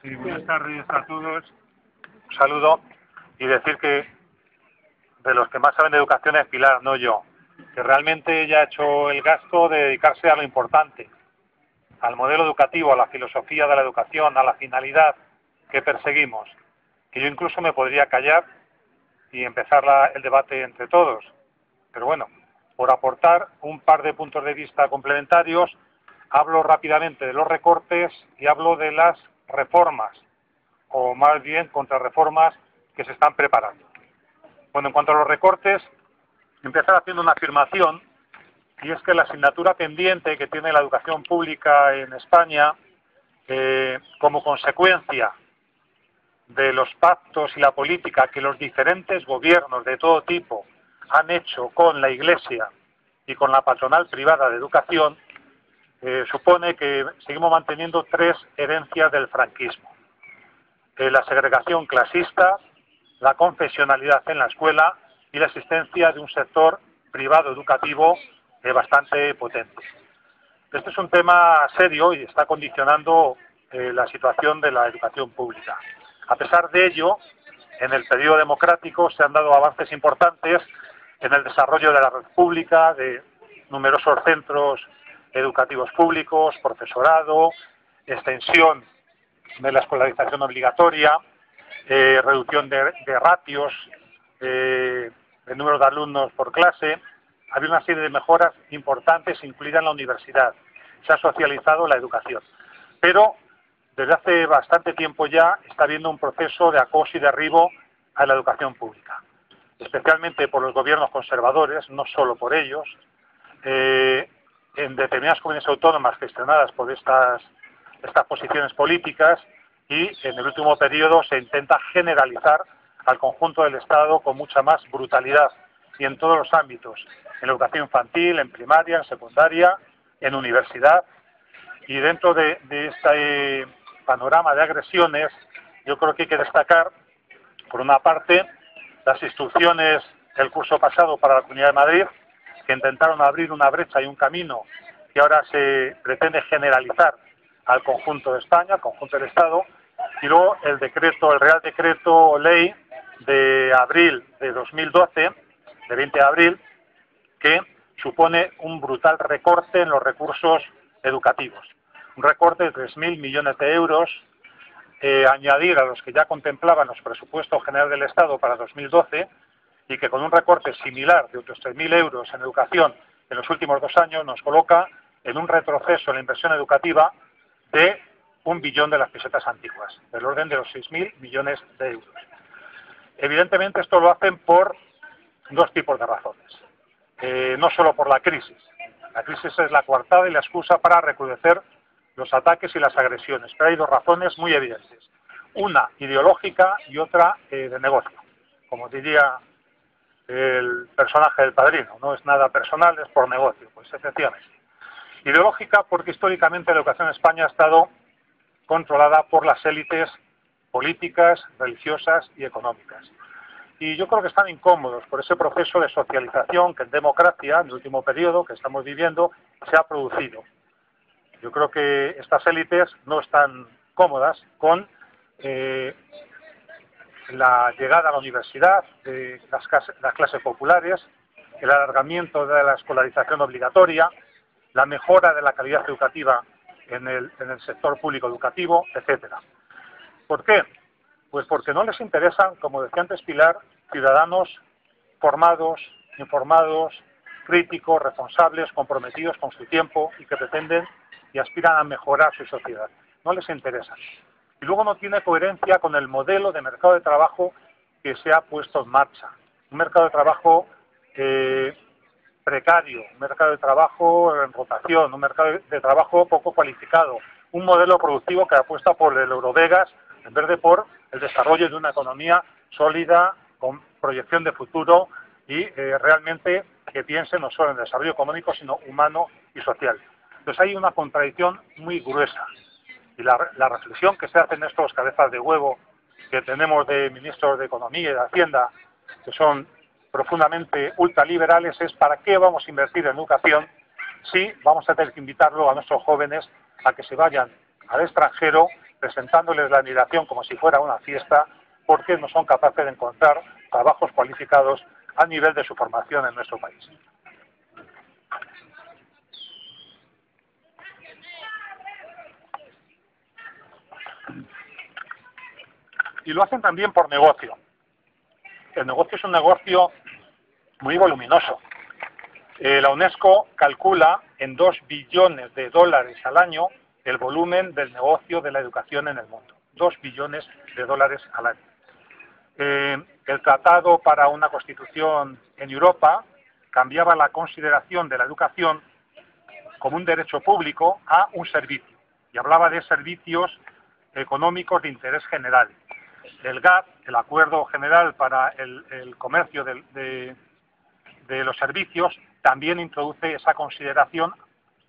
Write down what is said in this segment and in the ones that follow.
Sí, buenas tardes a todos. Un saludo y decir que de los que más saben de educación es Pilar, no yo, que realmente ella ha hecho el gasto de dedicarse a lo importante, al modelo educativo, a la filosofía de la educación, a la finalidad que perseguimos, que yo incluso me podría callar y empezar el debate entre todos. Pero bueno, por aportar un par de puntos de vista complementarios, hablo rápidamente de los recortes y hablo de las reformas, o más bien contrarreformas que se están preparando. Bueno, en cuanto a los recortes, empezar haciendo una afirmación, y es que la asignatura pendiente que tiene la educación pública en España, como consecuencia de los pactos y la política que los diferentes gobiernos de todo tipo han hecho con la Iglesia y con la patronal privada de educación, supone que seguimos manteniendo tres herencias del franquismo. La segregación clasista, la confesionalidad en la escuela y la existencia de un sector privado educativo bastante potente. Este es un tema serio y está condicionando la situación de la educación pública. A pesar de ello, en el periodo democrático se han dado avances importantes en el desarrollo de la red pública, de numerosos centros educativos públicos, profesorado, extensión de la escolarización obligatoria, reducción de ratios, de número de alumnos por clase. Había una serie de mejoras importantes incluidas en la universidad. Se ha socializado la educación. Pero desde hace bastante tiempo ya está habiendo un proceso de acoso y derribo a la educación pública, especialmente por los gobiernos conservadores, no solo por ellos, en determinadas comunidades autónomas gestionadas por estas posiciones políticas, y en el último periodo se intenta generalizar al conjunto del Estado con mucha más brutalidad y en todos los ámbitos, en la educación infantil, en primaria, en secundaria, en universidad. Y dentro de este panorama de agresiones, yo creo que hay que destacar, por una parte, las instrucciones del curso pasado para la Comunidad de Madrid, que intentaron abrir una brecha y un camino que ahora se pretende generalizar al conjunto de España, al conjunto del Estado, y luego el Real Decreto Ley de abril de 2012, de 20 de abril, que supone un brutal recorte en los recursos educativos. Un recorte de 3.000 millones de euros, añadir a los que ya contemplaban los presupuestos generales del Estado para 2012, y que con un recorte similar de otros 3.000 euros en educación en los últimos 2 años nos coloca en un retroceso en la inversión educativa de 1 billón de las pesetas antiguas, del orden de los 6.000 millones de euros. Evidentemente esto lo hacen por dos tipos de razones. No solo por la crisis. La crisis es la coartada y la excusa para recrudecer los ataques y las agresiones, pero hay dos razones muy evidentes. Una ideológica y otra de negocio. Como diría el personaje del Padrino, no es nada personal, es por negocio. Pues efectivamente. Ideológica porque históricamente la educación en España ha estado controlada por las élites políticas, religiosas y económicas. Y yo creo que están incómodos por ese proceso de socialización que en democracia, en el último periodo que estamos viviendo, se ha producido. Yo creo que estas élites no están cómodas con la llegada a la universidad de las clases populares, el alargamiento de la escolarización obligatoria, la mejora de la calidad educativa en el sector público educativo, etcétera. ¿Por qué? Pues porque no les interesan, como decía antes Pilar, ciudadanos formados, informados, críticos, responsables, comprometidos con su tiempo y que pretenden y aspiran a mejorar su sociedad. No les interesan. Y luego no tiene coherencia con el modelo de mercado de trabajo que se ha puesto en marcha. Un mercado de trabajo precario, un mercado de trabajo en rotación, un mercado de trabajo poco cualificado, un modelo productivo que apuesta por el Eurovegas en vez de por el desarrollo de una economía sólida, con proyección de futuro y realmente que piense no solo en el desarrollo económico, sino humano y social. Entonces hay una contradicción muy gruesa. Y la reflexión que se hace en estos cabezas de huevo que tenemos de ministros de Economía y de Hacienda, que son profundamente ultraliberales, es ¿para qué vamos a invertir en educación si vamos a tener que invitarlo a nuestros jóvenes a que se vayan al extranjero presentándoles la admiración como si fuera una fiesta, porque no son capaces de encontrar trabajos cualificados a nivel de su formación en nuestro país. Y lo hacen también por negocio. El negocio es un negocio muy voluminoso. La UNESCO calcula en 2 billones de dólares al año el volumen del negocio de la educación en el mundo. 2 billones de dólares al año. El Tratado para una Constitución en Europa cambiaba la consideración de la educación como un derecho público a un servicio, y hablaba de servicios económicos de interés general. El GATT, el Acuerdo General para el Comercio de los Servicios, también introduce esa consideración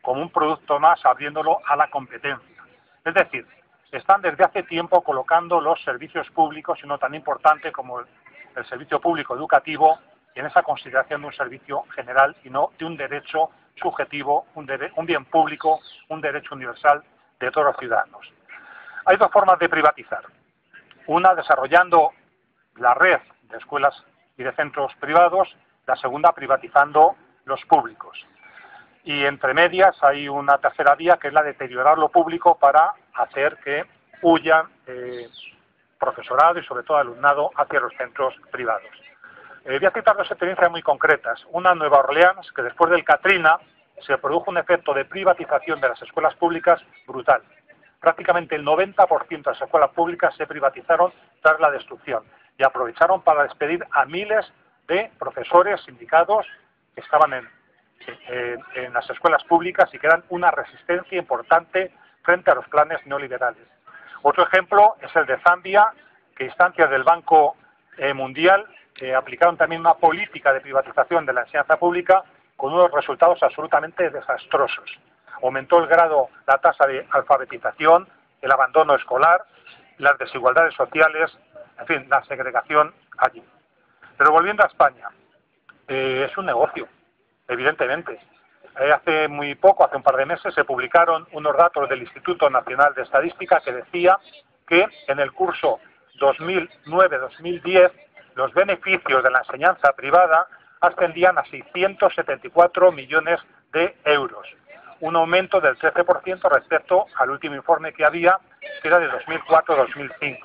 como un producto más, abriéndolo a la competencia. Es decir, están desde hace tiempo colocando los servicios públicos, y uno tan importante como el servicio público educativo, en esa consideración de un servicio general y no de un derecho subjetivo, un bien público, un derecho universal de todos los ciudadanos. Hay 2 formas de privatizar. Una, desarrollando la red de escuelas y de centros privados; la segunda, privatizando los públicos. Y entre medias hay una tercera vía, que es la de deteriorar lo público para hacer que huyan profesorado y sobre todo alumnado hacia los centros privados. Voy a citar 2 experiencias muy concretas. Una en Nueva Orleans, que después del Katrina se produjo un efecto de privatización de las escuelas públicas brutal. Prácticamente el 90% de las escuelas públicas se privatizaron tras la destrucción, y aprovecharon para despedir a miles de profesores sindicados que estaban en las escuelas públicas y que eran una resistencia importante frente a los planes neoliberales. Otro ejemplo es el de Zambia, que a instancias del Banco Mundial aplicaron también una política de privatización de la enseñanza pública con unos resultados absolutamente desastrosos. Aumentó la tasa de alfabetización, el abandono escolar, las desigualdades sociales, en fin, la segregación allí. Pero volviendo a España, es un negocio, evidentemente. Hace muy poco, hace un par de meses, se publicaron unos datos del Instituto Nacional de Estadística que decía que en el curso 2009-2010 los beneficios de la enseñanza privada ascendían a 674 millones de euros. Un aumento del 13% respecto al último informe que había, que era de 2004-2005.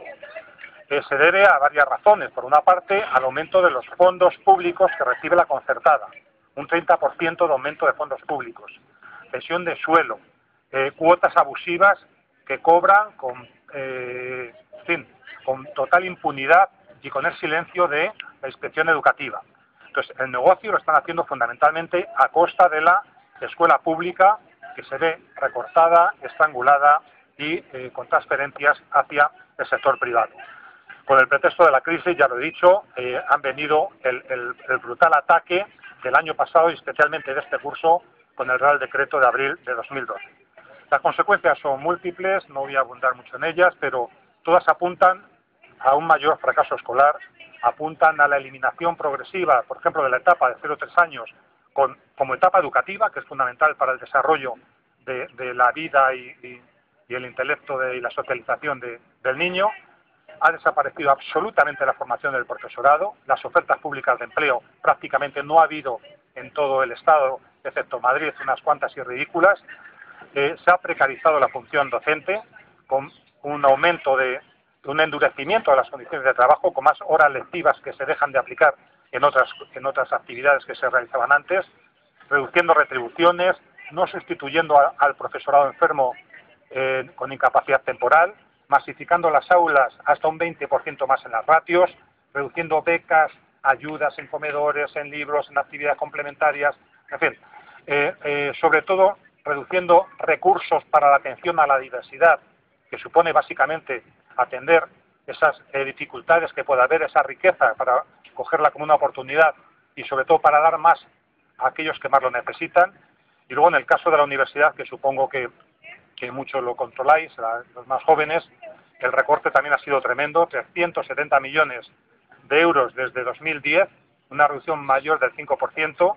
Se debe a varias razones. Por una parte, al aumento de los fondos públicos que recibe la concertada, un 30% de aumento de fondos públicos, cesión de suelo, cuotas abusivas que cobran con total impunidad y con el silencio de la inspección educativa. Entonces, el negocio lo están haciendo fundamentalmente a costa de la escuela pública, que se ve recortada, estrangulada y con transferencias hacia el sector privado. Con el pretexto de la crisis, ya lo he dicho, han venido el brutal ataque del año pasado y especialmente de este curso con el Real Decreto de abril de 2012. Las consecuencias son múltiples, no voy a abundar mucho en ellas, pero todas apuntan a un mayor fracaso escolar, apuntan a la eliminación progresiva, por ejemplo, de la etapa de 0 a 3 años como etapa educativa, que es fundamental para el desarrollo de la vida y el intelecto y la socialización del niño. Ha desaparecido absolutamente la formación del profesorado, las ofertas públicas de empleo prácticamente no ha habido en todo el Estado, excepto Madrid, unas cuantas y ridículas. Se ha precarizado la función docente, con un aumento un endurecimiento de las condiciones de trabajo, con más horas lectivas que se dejan de aplicar en otras actividades que se realizaban antes, reduciendo retribuciones, no sustituyendo al profesorado enfermo con incapacidad temporal, masificando las aulas hasta un 20% más en las ratios, reduciendo becas, ayudas en comedores, en libros, en actividades complementarias, en fin, sobre todo reduciendo recursos para la atención a la diversidad, que supone básicamente atender esas dificultades que pueda haber, esa riqueza para cogerla como una oportunidad y sobre todo para dar más a aquellos que más lo necesitan. Y luego en el caso de la universidad, que supongo que muchos lo controláis, los más jóvenes, el recorte también ha sido tremendo, 370 millones de euros desde 2010, una reducción mayor del 5%,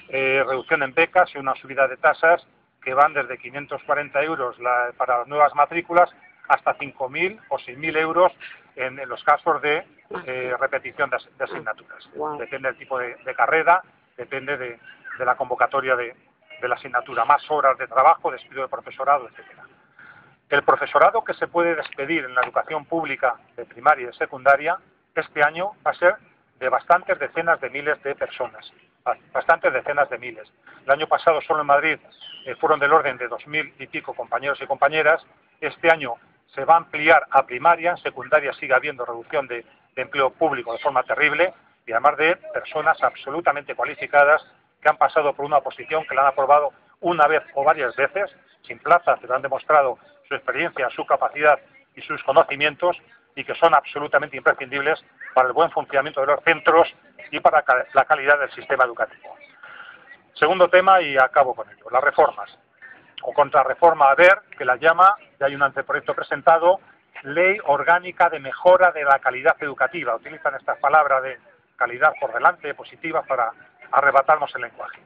reducción en becas y una subida de tasas que van desde 540 euros para las nuevas matrículas hasta 5.000 o 6.000 euros en los casos de repetición de asignaturas. Depende del tipo de carrera, depende de la convocatoria de la asignatura, más horas de trabajo, despido de profesorado, etcétera. El profesorado que se puede despedir en la educación pública de primaria y de secundaria este año va a ser de bastantes decenas de miles de personas, bastantes decenas de miles. El año pasado solo en Madrid fueron del orden de 2.000 y pico compañeros y compañeras. Este año se va a ampliar a primaria, en secundaria sigue habiendo reducción de empleo público de forma terrible y además de personas absolutamente cualificadas que han pasado por una oposición, que la han aprobado una vez o varias veces, sin plaza, pero han demostrado su experiencia, su capacidad y sus conocimientos y que son absolutamente imprescindibles para el buen funcionamiento de los centros y para la calidad del sistema educativo. Segundo tema, y acabo con ello, las reformas, o contrarreforma ABER, que la llama, ya hay un anteproyecto presentado, Ley Orgánica de Mejora de la Calidad Educativa. Utilizan estas palabras de calidad por delante, positivas, para arrebatarnos el lenguaje.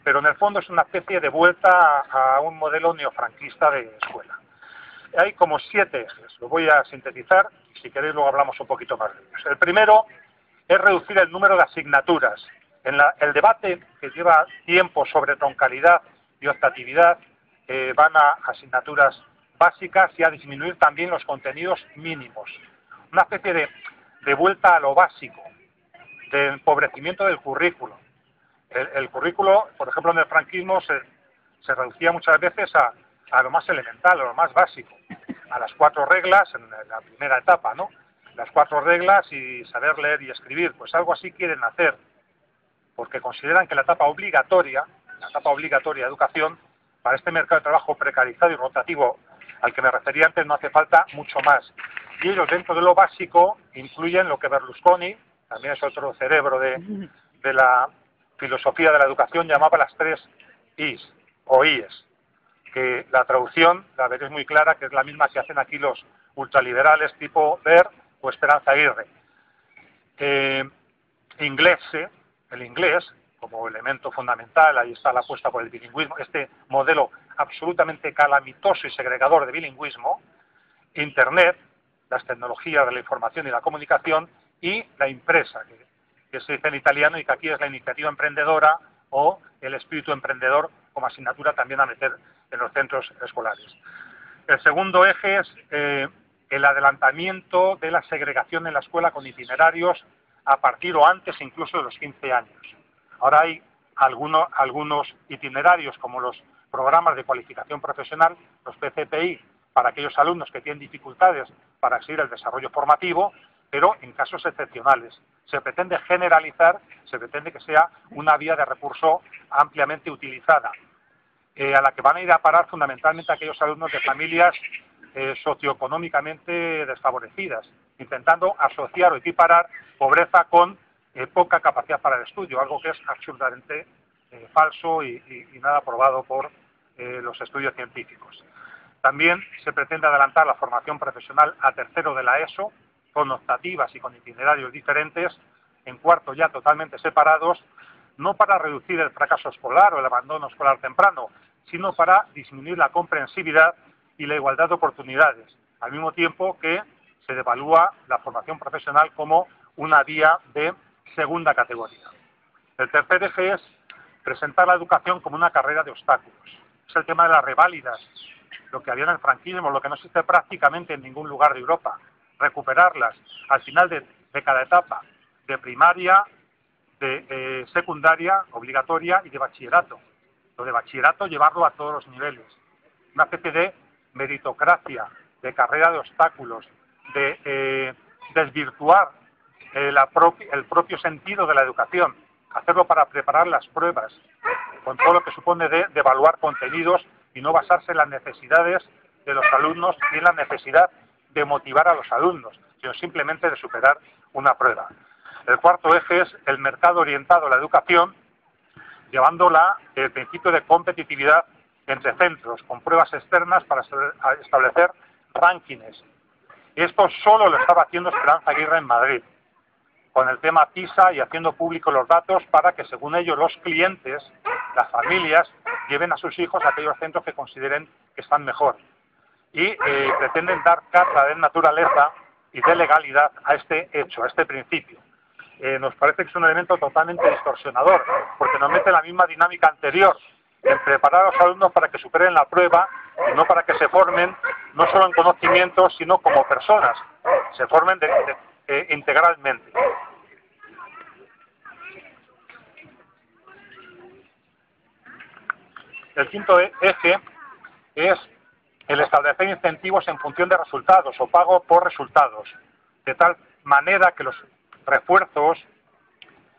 Pero en el fondo es una especie de vuelta a un modelo neofranquista de escuela. Hay como 7 ejes, lo voy a sintetizar, y si queréis luego hablamos un poquito más de ellos. El primero es reducir el número de asignaturas. El debate que lleva tiempo sobre troncalidad y optatividad van a asignaturas básicas y a disminuir también los contenidos mínimos. Una especie de vuelta a lo básico, de empobrecimiento del currículo. El currículo, por ejemplo, en el franquismo se reducía muchas veces a lo más elemental, a lo más básico, a las 4 reglas en la primera etapa, ¿no? Las 4 reglas y saber leer y escribir, pues algo así quieren hacer, porque consideran que la etapa obligatoria de educación, para este mercado de trabajo precarizado y rotativo al que me refería antes, no hace falta mucho más. Y ellos, dentro de lo básico, incluyen lo que Berlusconi, también es otro cerebro de la filosofía de la educación, llamaba las 3 Is, o IES, que la traducción, la veréis muy clara, que es la misma que hacen aquí los ultraliberales tipo Ver o Esperanza Aguirre. El inglés, como elemento fundamental, ahí está la apuesta por el bilingüismo, este modelo absolutamente calamitoso y segregador de bilingüismo, Internet, las tecnologías de la información y la comunicación, y la impresa, que se dice en italiano y que aquí es la iniciativa emprendedora o el espíritu emprendedor como asignatura también a meter en los centros escolares. El segundo eje es el adelantamiento de la segregación en la escuela con itinerarios a partir o antes incluso de los 15 años. Ahora hay algunos itinerarios como los programas de cualificación profesional, los PCPI, para aquellos alumnos que tienen dificultades para seguir el desarrollo formativo, pero en casos excepcionales. Se pretende generalizar, se pretende que sea una vía de recurso ampliamente utilizada, a la que van a ir a parar fundamentalmente aquellos alumnos de familias socioeconómicamente desfavorecidas, intentando asociar o equiparar pobreza con poca capacidad para el estudio, algo que es absolutamente falso y nada probado por los estudios científicos. También se pretende adelantar la formación profesional a tercero de la ESO, con optativas y con itinerarios diferentes, en cuarto ya totalmente separados, no para reducir el fracaso escolar o el abandono escolar temprano, sino para disminuir la comprensividad y la igualdad de oportunidades, al mismo tiempo que se devalúa la formación profesional como una vía de segunda categoría. El tercer eje es presentar la educación como una carrera de obstáculos. Es el tema de las reválidas, lo que había en el franquismo, lo que no existe prácticamente en ningún lugar de Europa. Recuperarlas al final de cada etapa, de primaria, de secundaria, obligatoria y de bachillerato. Lo de bachillerato llevarlo a todos los niveles. Una especie de meritocracia, de carrera de obstáculos, de desvirtuar el propio sentido de la educación, hacerlo para preparar las pruebas, con todo lo que supone de evaluar contenidos y no basarse en las necesidades de los alumnos y en la necesidad de motivar a los alumnos, sino simplemente de superar una prueba. El cuarto eje es el mercado orientado a la educación, llevando el principio de competitividad entre centros, con pruebas externas para establecer rankings. Esto solo lo estaba haciendo Esperanza Aguirre en Madrid, con el tema PISA y haciendo públicos los datos para que, según ellos, los clientes, las familias, lleven a sus hijos a aquellos centros que consideren que están mejor. y pretenden dar cátedra de naturaleza y de legalidad a este hecho, a este principio. Nos parece que es un elemento totalmente distorsionador, porque nos mete la misma dinámica anterior, en preparar a los alumnos para que superen la prueba y no para que se formen no solo en conocimientos, sino como personas, se formen integralmente. El quinto eje es el establecer incentivos en función de resultados o pago por resultados, de tal manera que los refuerzos,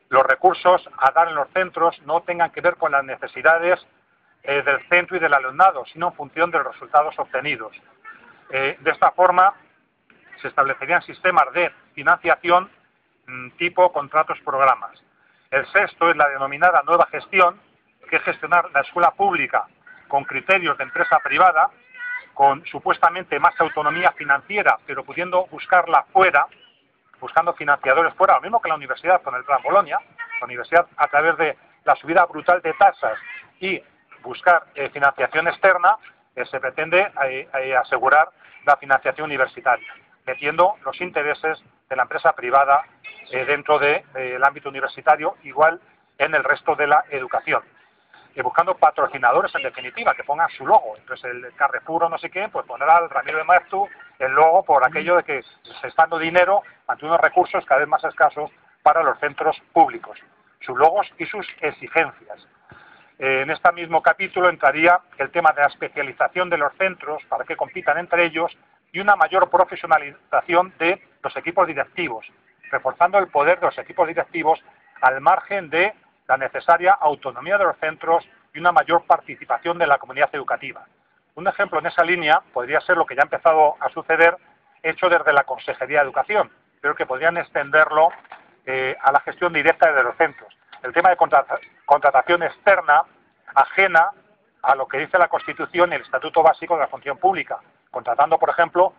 los recursos a dar en los centros no tengan que ver con las necesidades del centro y del alumnado, sino en función de los resultados obtenidos. De esta forma se establecerían sistemas de financiación tipo contratos-programas. El sexto es la denominada nueva gestión, que es gestionar la escuela pública con criterios de empresa privada, con supuestamente más autonomía financiera, pero pudiendo buscarla fuera, buscando financiadores fuera, lo mismo que la universidad con el Plan Bolonia, la universidad a través de la subida brutal de tasas y buscar financiación externa, se pretende asegurar la financiación universitaria, metiendo los intereses de la empresa privada dentro del ámbito universitario, igual en el resto de la educación. Buscando patrocinadores, en definitiva, que pongan su logo. Entonces, el Carrefour o no sé qué, pues pondrá al Ramiro de Maeztu el logo por aquello de que se está dando dinero ante unos recursos cada vez más escasos para los centros públicos. Sus logos y sus exigencias. En este mismo capítulo entraría el tema de la especialización de los centros para que compitan entre ellos y una mayor profesionalización de los equipos directivos, reforzando el poder de los equipos directivos al margen de la necesaria autonomía de los centros y una mayor participación de la comunidad educativa. Un ejemplo en esa línea podría ser lo que ya ha empezado a suceder, hecho desde la Consejería de Educación, pero que podrían extenderlo a la gestión directa de los centros. El tema de contratación externa, ajena a lo que dice la Constitución y el Estatuto Básico de la Función Pública, contratando, por ejemplo,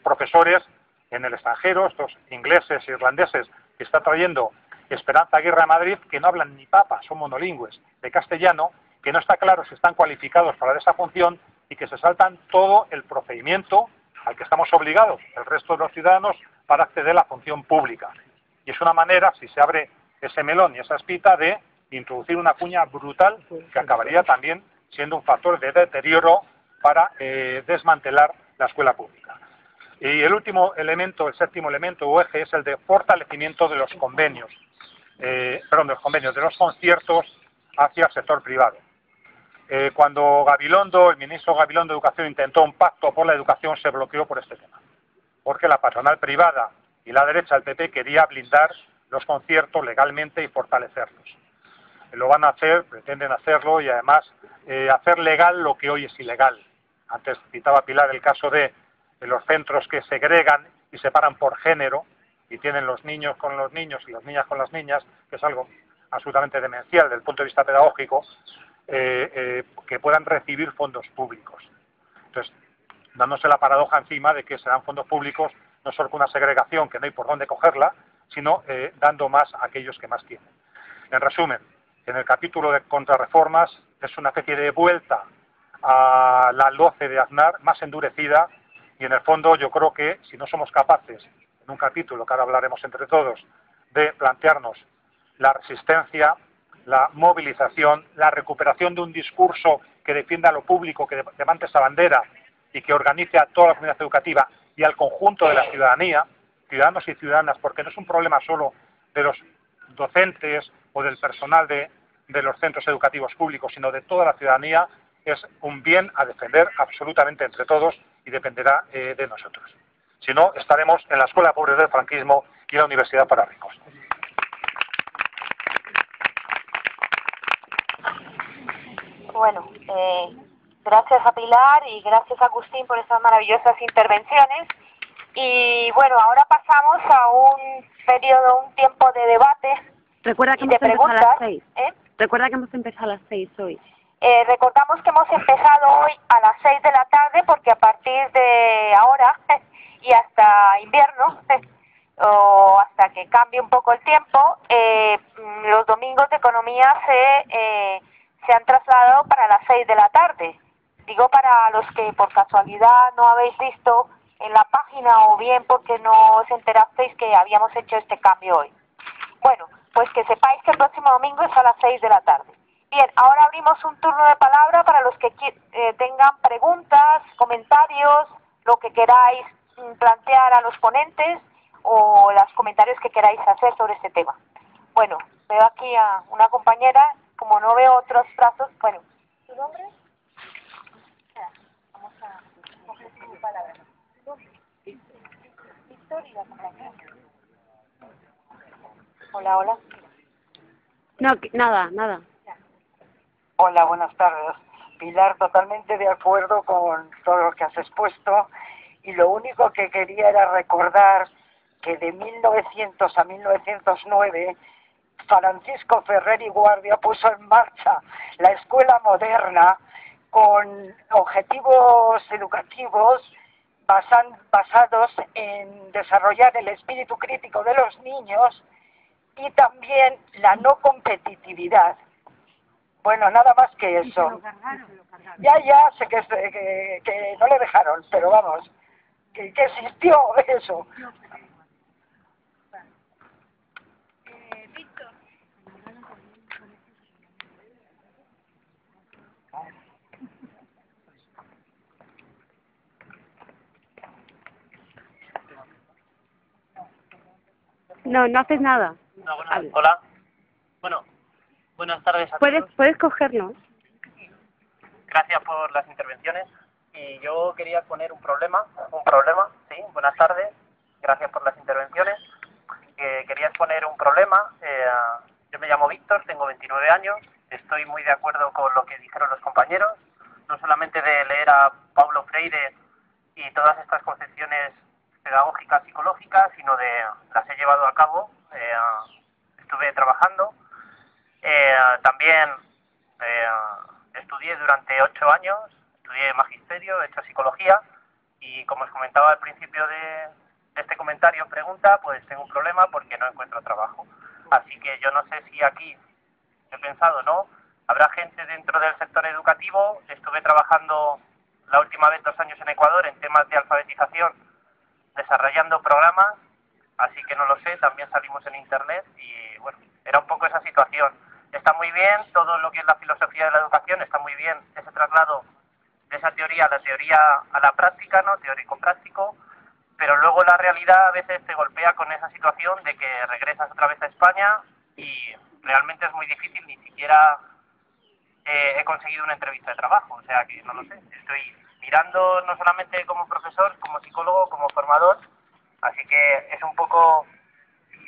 profesores en el extranjero, estos ingleses e irlandeses que está trayendo Esperanza Aguirre a Madrid, que no hablan ni papa, son monolingües, de castellano, que no está claro si están cualificados para esa función y que se saltan todo el procedimiento al que estamos obligados, el resto de los ciudadanos, para acceder a la función pública. Y es una manera, si se abre ese melón y esa espita, de introducir una cuña brutal que acabaría también siendo un factor de deterioro para desmantelar la escuela pública. Y el último elemento, el séptimo elemento o eje, es el de fortalecimiento de los convenios, de los conciertos hacia el sector privado. Cuando Gabilondo, el ministro Gabilondo de Educación, intentó un pacto por la educación, se bloqueó por este tema, porque la patronal privada y la derecha, el PP, quería blindar los conciertos legalmente y fortalecerlos. Lo van a hacer, pretenden hacerlo y además hacer legal lo que hoy es ilegal. Antes citaba Pilar el caso de los centros que segregan y separan por género y tienen los niños con los niños y las niñas con las niñas, que es algo absolutamente demencial desde el punto de vista pedagógico, que puedan recibir fondos públicos. Entonces, dándose la paradoja encima de que se dan fondos públicos no solo con una segregación que no hay por dónde cogerla, sino dando más a aquellos que más tienen. En resumen, en el capítulo de contrarreformas es una especie de vuelta a la LOCE de Aznar, más endurecida, y en el fondo yo creo que si no somos capaces, en un capítulo que ahora hablaremos entre todos, de plantearnos la resistencia, la movilización, la recuperación de un discurso que defienda lo público, que levante esa bandera y que organice a toda la comunidad educativa y al conjunto de la ciudadanía, ciudadanos y ciudadanas, porque no es un problema solo de los docentes o del personal de los centros educativos públicos, sino de toda la ciudadanía, es un bien a defender absolutamente entre todos y dependerá de nosotros. Si no, estaremos en la escuela pobre del franquismo y la universidad para ricos. Bueno, gracias a Pilar y gracias a Agustín por estas maravillosas intervenciones. Y bueno, ahora pasamos a un periodo, un tiempo de debate. Recuerda que hemos empezado a las 6. Recuerda que hemos empezado a las 6 hoy. Recordamos que hemos empezado hoy a las 6 de la tarde porque a partir de ahora y hasta invierno o hasta que cambie un poco el tiempo, los domingos de economía se han trasladado para las 6 de la tarde. Digo para los que por casualidad no habéis visto en la página o bien porque no os enterasteis que habíamos hecho este cambio hoy. Bueno, pues que sepáis que el próximo domingo es a las 6 de la tarde. Bien, ahora abrimos un turno de palabra para los que tengan preguntas, comentarios, lo que queráis plantear a los ponentes o los comentarios que queráis hacer sobre este tema. Bueno, veo aquí a una compañera, como no veo otros brazos, bueno, ¿tu nombre? Vamos a coger tu palabra. Víctor y la compañera. Hola, hola. No, nada, nada. Hola, buenas tardes. Pilar, totalmente de acuerdo con todo lo que has expuesto y lo único que quería era recordar que de 1900 a 1909 Francisco Ferrer y Guardia puso en marcha la escuela moderna con objetivos educativos basados en desarrollar el espíritu crítico de los niños y también la no competitividad. Bueno, nada más que eso. Ya, sé que no le dejaron, pero vamos, que existió eso. Víctor. No, no haces nada. No, hola. Bueno, buenas tardes a todos. Puedes cogerlo. Gracias por las intervenciones. Y yo quería poner un problema, sí, buenas tardes. Gracias por las intervenciones. Quería exponer un problema. Yo me llamo Víctor, tengo 29 años. Estoy muy de acuerdo con lo que dijeron los compañeros. No solamente de leer a Paulo Freire y todas estas concepciones pedagógicas, psicológicas, sino las he llevado a cabo. Estuve trabajando. También estudié durante 8 años, estudié magisterio, he hecho psicología y como os comentaba al principio de este comentario, pregunta, pues tengo un problema porque no encuentro trabajo. Así que yo no sé si aquí, he pensado, ¿no? Habrá gente dentro del sector educativo. Estuve trabajando la última vez 2 años en Ecuador en temas de alfabetización, desarrollando programas, así que no lo sé, también salimos en internet y bueno, era un poco esa situación. Está muy bien todo lo que es la filosofía de la educación, está muy bien ese traslado de esa teoría a la teoría a la práctica, ¿no? Teórico-práctico, pero luego la realidad a veces te golpea con esa situación de que regresas otra vez a España y realmente es muy difícil, ni siquiera he conseguido una entrevista de trabajo, o sea que no lo sé, estoy mirando no solamente como profesor, como psicólogo, como formador, así que es un poco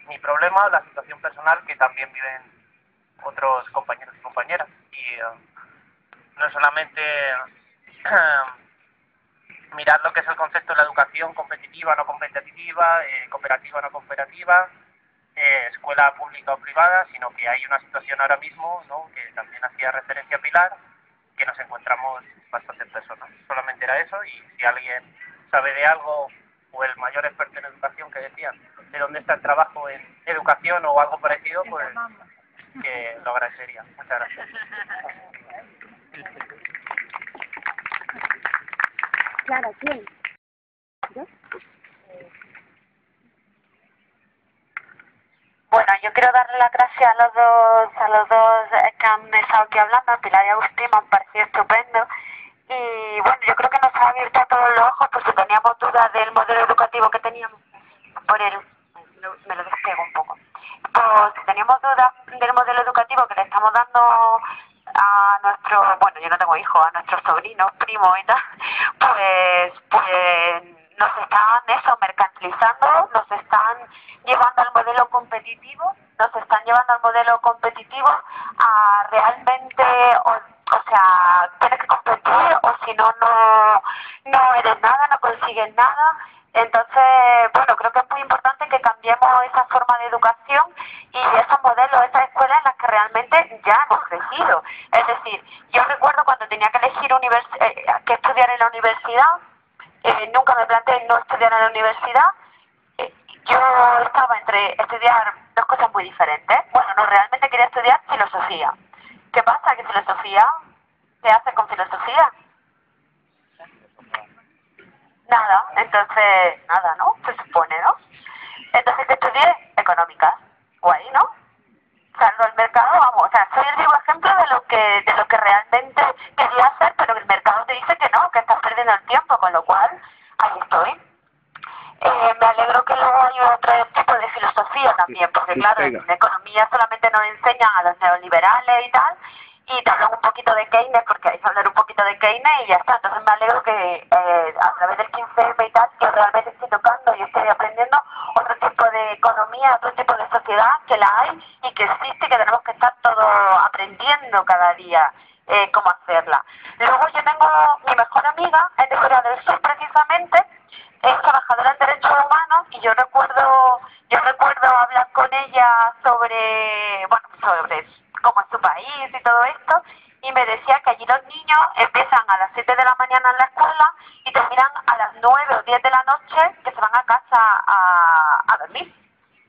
mi problema, la situación personal que también viven otros compañeros y compañeras. Y no solamente mirar lo que es el concepto de la educación competitiva, no competitiva, cooperativa, no cooperativa, escuela pública o privada, sino que hay una situación ahora mismo, ¿no?, que también hacía referencia a Pilar, que nos encontramos bastantes personas. Solamente era eso, y si alguien sabe de algo, o el mayor experto en educación que decían, de dónde está el trabajo en educación o algo parecido, pues que lo agradecería. Muchas gracias. Clara, ¿quién? ¿Yo? Bueno, yo quiero darle las gracias a los dos que han estado aquí hablando, a Pilar y a Agustín, me han parecido estupendo. Y bueno, yo creo que nos ha abierto a todos los ojos porque teníamos dudas del modelo educativo que teníamos. Me lo despego un poco. Pues teníamos dudas del modelo educativo que le estamos dando a nuestros, bueno, yo no tengo hijos, a nuestros sobrinos, primos y tal, pues nos están mercantilizando, nos están llevando al modelo competitivo, a realmente, o sea, tienes que competir o si no, no eres nada, no consigues nada. Entonces, bueno, creo que es muy importante que cambiemos esa forma de educación y esos modelos, esas escuelas en las que realmente ya hemos crecido. Es decir, yo recuerdo cuando tenía que elegir que estudiar en la universidad, nunca me planteé no estudiar en la universidad. Yo estaba entre estudiar dos cosas muy diferentes. Bueno, no, realmente quería estudiar filosofía. ¿Qué pasa? Que filosofía, ¿qué haces con filosofía? nada, entonces, nada, ¿no? Se supone, ¿no? Entonces estudié económicas, guay, ¿no? Salgo al mercado, vamos, o sea, soy el vivo ejemplo de lo que realmente quería hacer, pero el mercado te dice que no, que estás perdiendo el tiempo, con lo cual, ahí estoy. Me alegro que luego hay otro tipo de filosofía también, porque claro, en economía solamente nos enseñan a los neoliberales y tal, y te hablan un poquito de Keynes, porque hay que hablar un poquito de Keynes y ya está. Entonces me alegro que a través del 15M y tal, que realmente estoy tocando y estoy aprendiendo otro tipo de economía, otro tipo de sociedad, que la hay y que existe, y que tenemos que estar todos aprendiendo cada día cómo hacerla. Luego yo tengo mi mejor amiga, es de Corea del Sur precisamente, es trabajadora en derechos humanos, y yo recuerdo hablar con ella sobre cómo es su país y todo esto, y me decía que allí los niños empiezan a las 7 de la mañana en la escuela y terminan a las 9 o 10 de la noche, que se van a casa a dormir,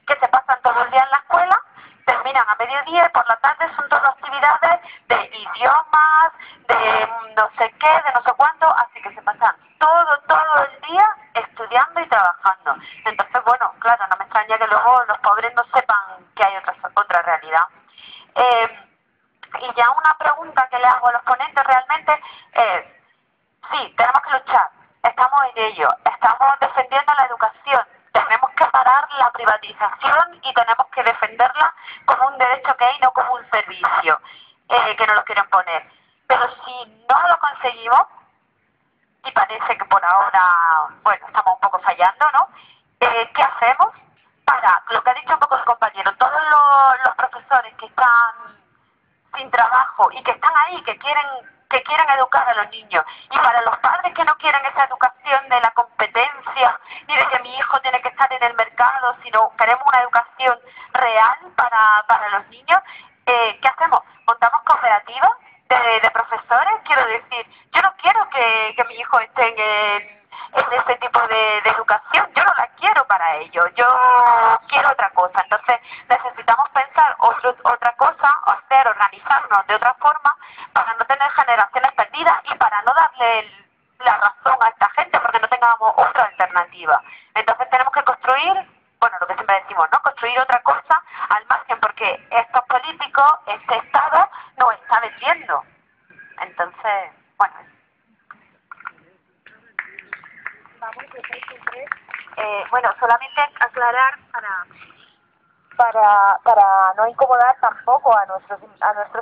que se pasan todo el día en la escuela, terminan a mediodía y por la tarde son todas actividades de idiomas, de no sé qué, de no sé cuánto, así que se pasan todo el día estudiando y trabajando. Entonces, bueno, claro, no me extraña que luego los pobres no sepan que hay otra realidad. Y ya una pregunta que le hago a los ponentes realmente es, sí, tenemos que luchar, estamos en ello, estamos defendiendo la educación, tenemos que parar la privatización y tenemos que defenderla como un derecho que hay, no como un servicio que nos lo quieren poner. Pero si no lo conseguimos, y parece que por ahora, bueno, estamos un poco fallando, ¿no? ¿Qué hacemos? Para, lo que ha dicho un poco el compañero, todos los profesores que están sin trabajo y que están ahí, que quieren educar a los niños, y para los padres que no quieren esa educación de la competencia ni de que mi hijo tiene que estar en el mercado, sino queremos una educación real para los niños, ¿qué hacemos? ¿Montamos cooperativas de profesores? Quiero decir, yo no quiero que mi hijo esté en ese tipo de educación, yo no la quiero para ello, yo quiero otra cosa. Entonces necesitamos pensar otra cosa, organizarnos de otra forma para no tener generaciones perdidas y para no darle la razón a esta gente porque no tengamos otra alternativa. Entonces tenemos que construir, bueno, lo que siempre decimos, ¿no? Construir otra cosa al margen, porque estos políticos, este Estado nos está vendiendo. Entonces, bueno. Bueno, solamente aclarar para no incomodar tampoco a nuestros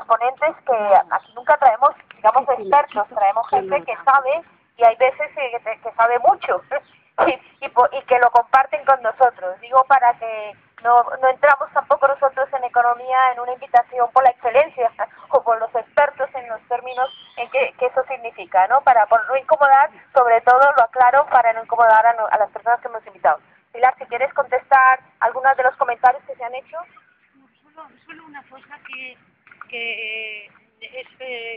ponentes, que aquí nunca traemos, digamos, expertos, traemos gente que sabe, y hay veces que sabe mucho y que lo comparten con nosotros. Digo, para que no entramos tampoco nosotros en economía en una invitación por la excelencia o por los expertos en los términos en que eso significa, ¿no? Por no incomodar, sobre todo lo aclaro, para no incomodar a las personas que hemos invitado. Pilar, si quieres contestar algunos de los comentarios que se han hecho. Solo una cosa que es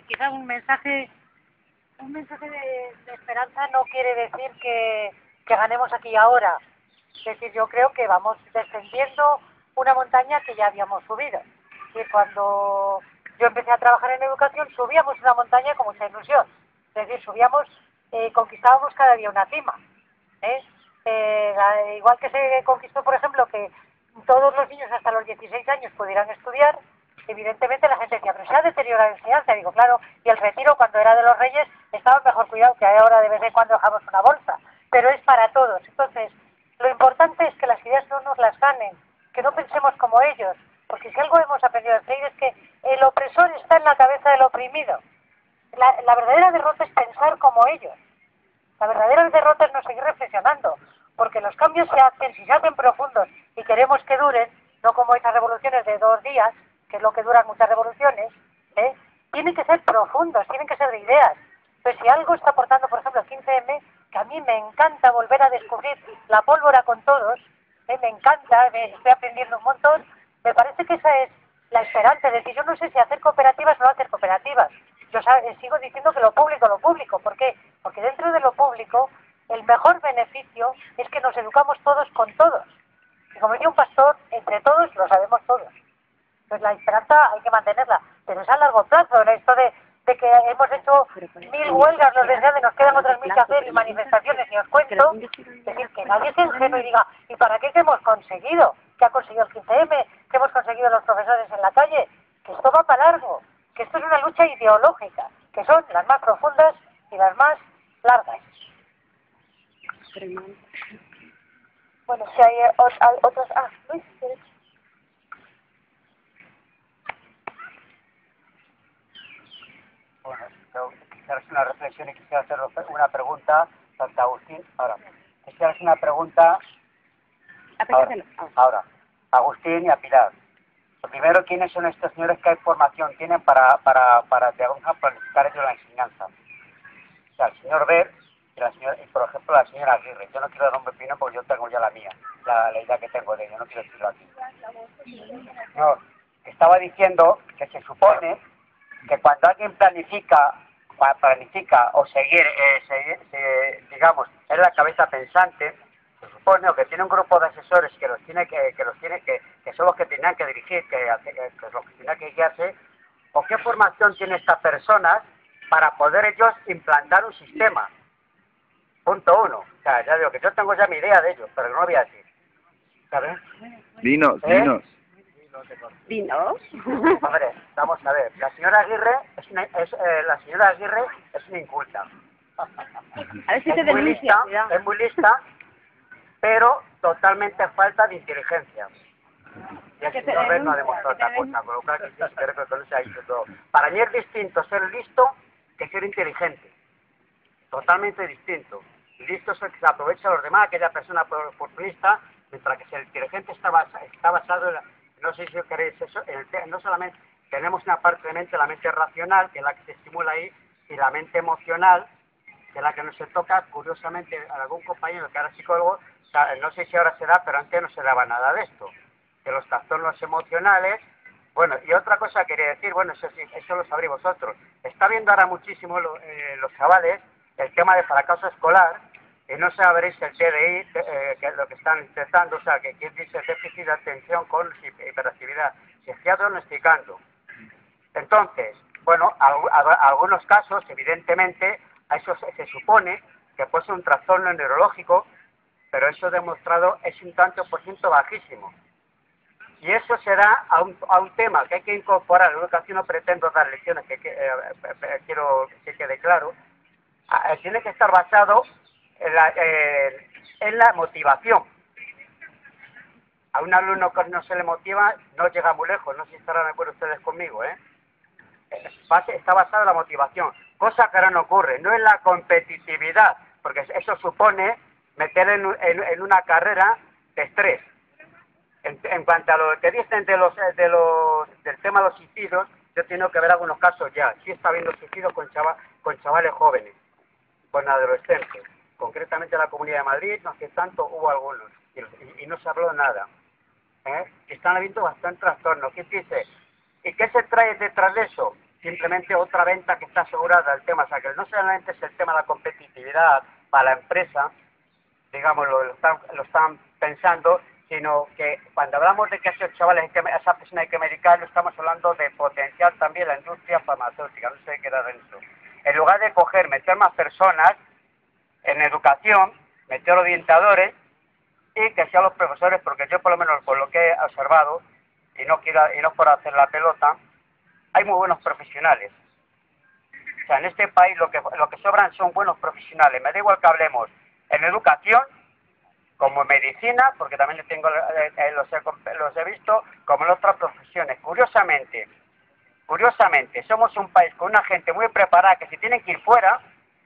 quizá un mensaje de esperanza. No quiere decir que ganemos aquí y ahora. Es decir, yo creo que vamos descendiendo una montaña que ya habíamos subido. Y cuando yo empecé a trabajar en educación, subíamos una montaña con mucha ilusión. Es decir, conquistábamos cada día una cima. Igual que se conquistó, por ejemplo, que todos los niños hasta los 16 años pudieran estudiar, evidentemente la gente decía, pero se ha deteriorado la enseñanza. Digo, claro, y el retiro cuando era de los reyes estaba mejor cuidado que ahora de vez en cuando dejamos una bolsa, pero es para todos. Entonces, lo importante es que las ideas no nos las ganen, que no pensemos como ellos, porque si algo hemos aprendido de Freire es que el opresor está en la cabeza del oprimido. La verdadera derrota es pensar como ellos. La verdadera derrota es no seguir reflexionando, porque los cambios si se hacen profundos y queremos que duren, no como esas revoluciones de 2 días, que es lo que duran muchas revoluciones, tienen que ser profundos, tienen que ser de ideas. Pues si algo está aportando, por ejemplo, el 15M, que a mí me encanta volver a descubrir la pólvora con todos, me encanta, estoy aprendiendo un montón, me parece que esa es la esperanza. Es decir, yo no sé si hacer cooperativas o no hacer cooperativas. Yo sigo diciendo que lo público. ¿Por qué? Porque dentro de lo público, el mejor beneficio es que nos educamos todos con todos. Y como decía un pastor, entre todos lo sabemos todos. Pues la esperanza hay que mantenerla, pero es a largo plazo. Esto de de que hemos hecho 1000 huelgas los de SEADE, nos quedan otras 1000 que hacer y manifestaciones, y os cuento, es decir, que nadie se ingenue y diga, ¿y para qué hemos conseguido? ¿Qué ha conseguido el 15M? ¿Qué hemos conseguido los profesores en la calle? Que esto va para largo, que esto es una lucha ideológica, que son las más profundas y las más largas. Bueno, si hay otros... Ah, Luis, ¿quieres? Bueno, yo quisiera hacer una reflexión y quisiera hacer una pregunta, Santa Agustín. Ahora, quisiera hacer una pregunta ahora, Agustín y a Pilar. Lo primero, ¿quiénes son estos señores? ¿Qué formación tienen para planificar ellos la enseñanza? O sea, el señor Ver y por ejemplo, la señora Aguirre. Yo no quiero dar nombre opinión porque yo tengo ya la mía, la idea que tengo de ella, no quiero decirlo aquí. No, estaba diciendo que se supone que cuando alguien planifica o digamos, es la cabeza pensante, se supone o que tiene un grupo de asesores que son los que tenían que dirigir, que es los que tenían que guiarse, o qué formación tiene estas personas para poder ellos implantar un sistema. Punto uno. O sea, ya digo que yo tengo ya mi idea de ellos, pero no lo voy a decir. ¿Sabes? Dinos. ¿Dinos? Hombre, vamos a ver. La señora Aguirre es una inculta. A ver si te denuncia. Es muy lista, pero totalmente falta de inteligencia. Y el señor Ver no ha demostrado otra cosa, con lo cual creo que no se ha dicho todo. Para mí es distinto ser listo que ser inteligente. Totalmente distinto. Listo es el que se aprovecha a los demás, aquella persona oportunista, mientras que el inteligente está basado en no sé si queréis eso, no solamente tenemos una parte de mente, la mente racional, que es la que se estimula ahí, y la mente emocional, que es la que no se toca. Curiosamente, a algún compañero que ahora es psicólogo, no sé si ahora se da, pero antes no se daba nada de esto, de los trastornos emocionales. Bueno, y otra cosa quería decir, bueno, eso lo sabréis vosotros, está viendo ahora muchísimo los chavales el tema de fracaso escolar, y no sabréis el TDI, que es lo que están intentando, o sea, que dice déficit de atención con hiperactividad, se está diagnosticando. Entonces, bueno, algunos casos, evidentemente, a eso se supone que puede ser un trastorno neurológico, pero eso demostrado es un tanto por ciento bajísimo. Y eso será a un tema que hay que incorporar. La educación no pretendo dar lecciones, quiero que quede claro. Tiene que estar basado en la motivación. A un alumno que no se le motiva no llega muy lejos. No sé si estarán de acuerdo ustedes conmigo, está basado en la motivación, cosa que ahora no ocurre, no en la competitividad, porque eso supone meter en una carrera de estrés. En cuanto a lo que dicen del tema de los suicidios, yo tengo que ver algunos casos ya. Sí está habiendo suicidios con chavales jóvenes, con adolescentes. Concretamente en la Comunidad de Madrid, no hace tanto, hubo algunos, y no se habló nada. Están habiendo bastante trastornos. ¿Qué dice? ¿Y qué se trae detrás de eso? Simplemente otra venta que está asegurada el tema. O sea, que no solamente es el tema de la competitividad para la empresa, digamos, lo están pensando, sino que cuando hablamos de que a esos chavales, a esa persona hay que medicarlo, estamos hablando de potenciar también la industria farmacéutica. No sé qué queda de eso. En lugar de meter más personas en educación, meter orientadores y que sean los profesores, porque yo por lo menos por lo que he observado, y no por hacer la pelota, hay muy buenos profesionales. O sea, en este país lo que sobran son buenos profesionales. Me da igual que hablemos en educación, como en medicina, porque también los he visto, como en otras profesiones. Curiosamente, somos un país con una gente muy preparada que si tienen que ir fuera.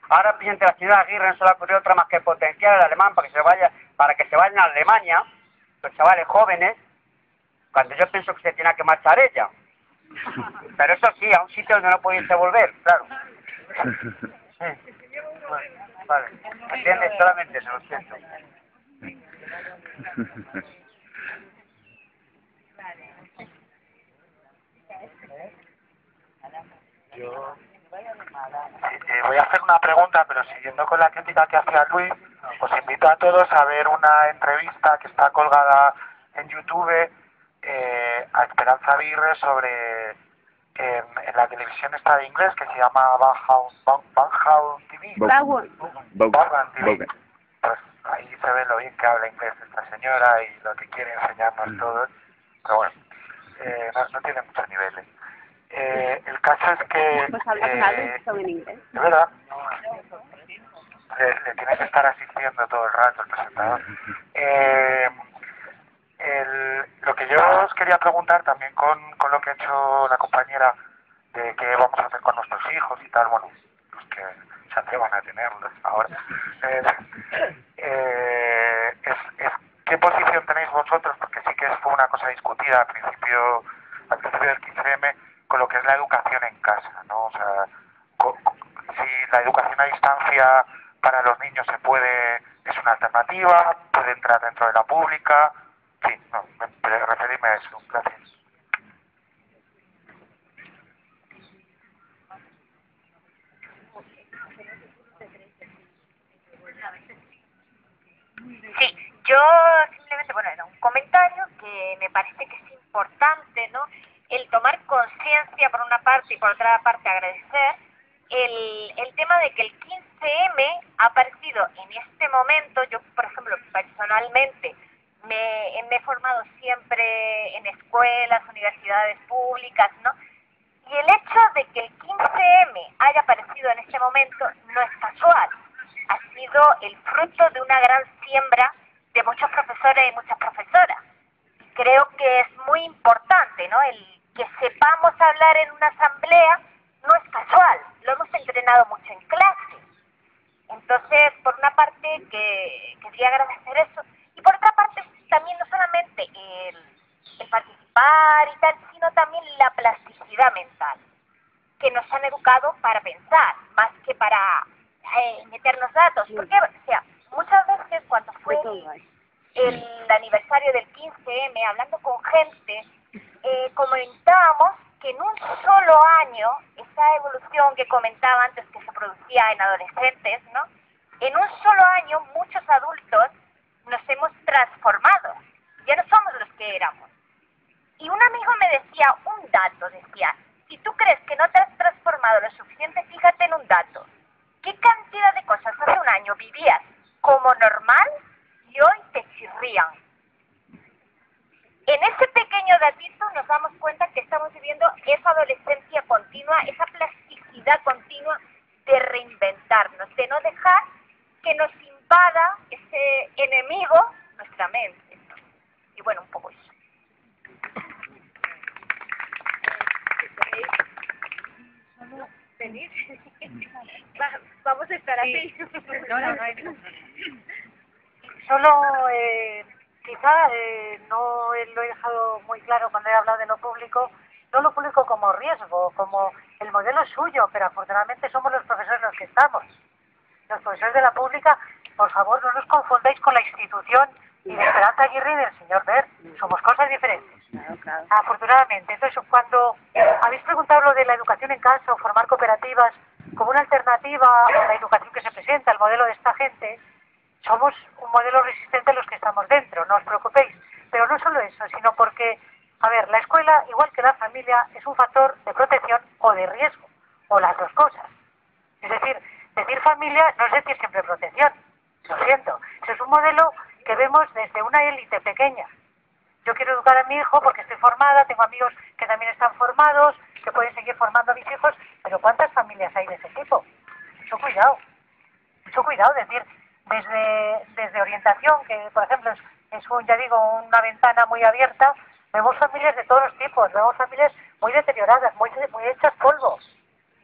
Ahora el presidente de la señora Aguirre no se le ha ocurrido otra más que potenciar el alemán para que se vayan a Alemania, los chavales jóvenes, cuando yo pienso que se tiene que marchar ella. Pero eso sí, a un sitio donde no pudiese volver, claro. Sí. Bueno, vale. ¿Entiendes? Solamente eso, lo siento. Yo te voy a hacer una pregunta, pero siguiendo con la crítica que hacía Luis, os invito a todos a ver una entrevista que está colgada en YouTube a Esperanza Aguirre sobre en la televisión esta de inglés que se llama Bauhaus TV. Bauhaus TV. Pues ahí se ve lo bien que habla inglés esta señora y lo que quiere enseñarnos todos. Pero bueno, no tiene muchos niveles. El caso es que... Pues habla claro, en inglés. De verdad, le tiene que estar asistiendo todo el rato el presentador. Lo que yo os quería preguntar también con lo que ha hecho la compañera de qué vamos a hacer con nuestros hijos y tal, bueno, los que se atrevan a tenerlos ahora, es qué posición tenéis vosotros, porque sí que fue una cosa discutida al principio del 15M con lo que es la educación en casa, ¿no? O sea, si la educación a distancia para los niños es una alternativa, puede entrar dentro de la pública. Sí, no, referirme a eso. Gracias. Sí, yo simplemente, bueno, era un comentario que me parece que es importante, ¿no? El tomar conciencia por una parte y por otra parte agradecer el tema de que el 15M ha aparecido en este momento. Yo, por ejemplo, personalmente, me he formado siempre en escuelas, universidades públicas, ¿no? Y el hecho de que el 15M haya aparecido en este momento no es casual. Ha sido el fruto de una gran siembra de muchos profesores y muchas profesoras. Creo que es muy importante, ¿no? El que sepamos hablar en una asamblea no es casual. Lo hemos entrenado mucho en clase. Entonces, por una parte, que quería agradecer eso. Y por otra parte, también no solamente el participar y tal, sino también la plasticidad mental, que nos han educado para pensar, más que para meternos datos. Porque, o sea, muchas veces cuando fue el aniversario del 15M, hablando con gente, comentábamos que en un solo año, esa evolución que comentaba antes que se producía en adolescentes, ¿no? En un solo año muchos adultos nos hemos transformado, ya no somos los que éramos. Y un amigo me decía un dato, decía, si tú crees que no te has transformado lo suficiente, fíjate en un dato. ¿Qué cantidad de cosas hace un año vivías como normal y hoy te chirrían? En ese pequeño datito nos damos cuenta que estamos viviendo esa adolescencia continua, esa plasticidad continua de reinventarnos, de no dejar que nos invada ese enemigo, nuestra mente. Y bueno, un poco eso. Vamos a estar así. No hay Solo, quizá no lo he dejado muy claro cuando he hablado de lo público, no lo público como riesgo, como el modelo suyo, pero afortunadamente somos los profesores los que estamos. Los profesores de la pública, por favor, no nos confundáis con la institución y de Esperanza Aguirre y del señor Ver. Somos cosas diferentes. Claro. Afortunadamente. Entonces, cuando habéis preguntado lo de la educación en casa o formar cooperativas como una alternativa a la educación que se presenta, el modelo de esta gente, somos un modelo resistente a los que estamos dentro, no os preocupéis. Pero no solo eso, sino porque, a ver, la escuela, igual que la familia, es un factor de protección o de riesgo, o las dos cosas. Es decir familia no es decir siempre protección, lo siento. Ese es un modelo que vemos desde una élite pequeña. Yo quiero educar a mi hijo porque estoy formada, tengo amigos que también están formados, que pueden seguir formando a mis hijos, pero ¿cuántas familias hay de ese tipo? Mucho cuidado, es decir, desde orientación, que por ejemplo es ya digo, una ventana muy abierta, vemos familias de todos los tipos, vemos familias muy deterioradas, muy hechas polvo,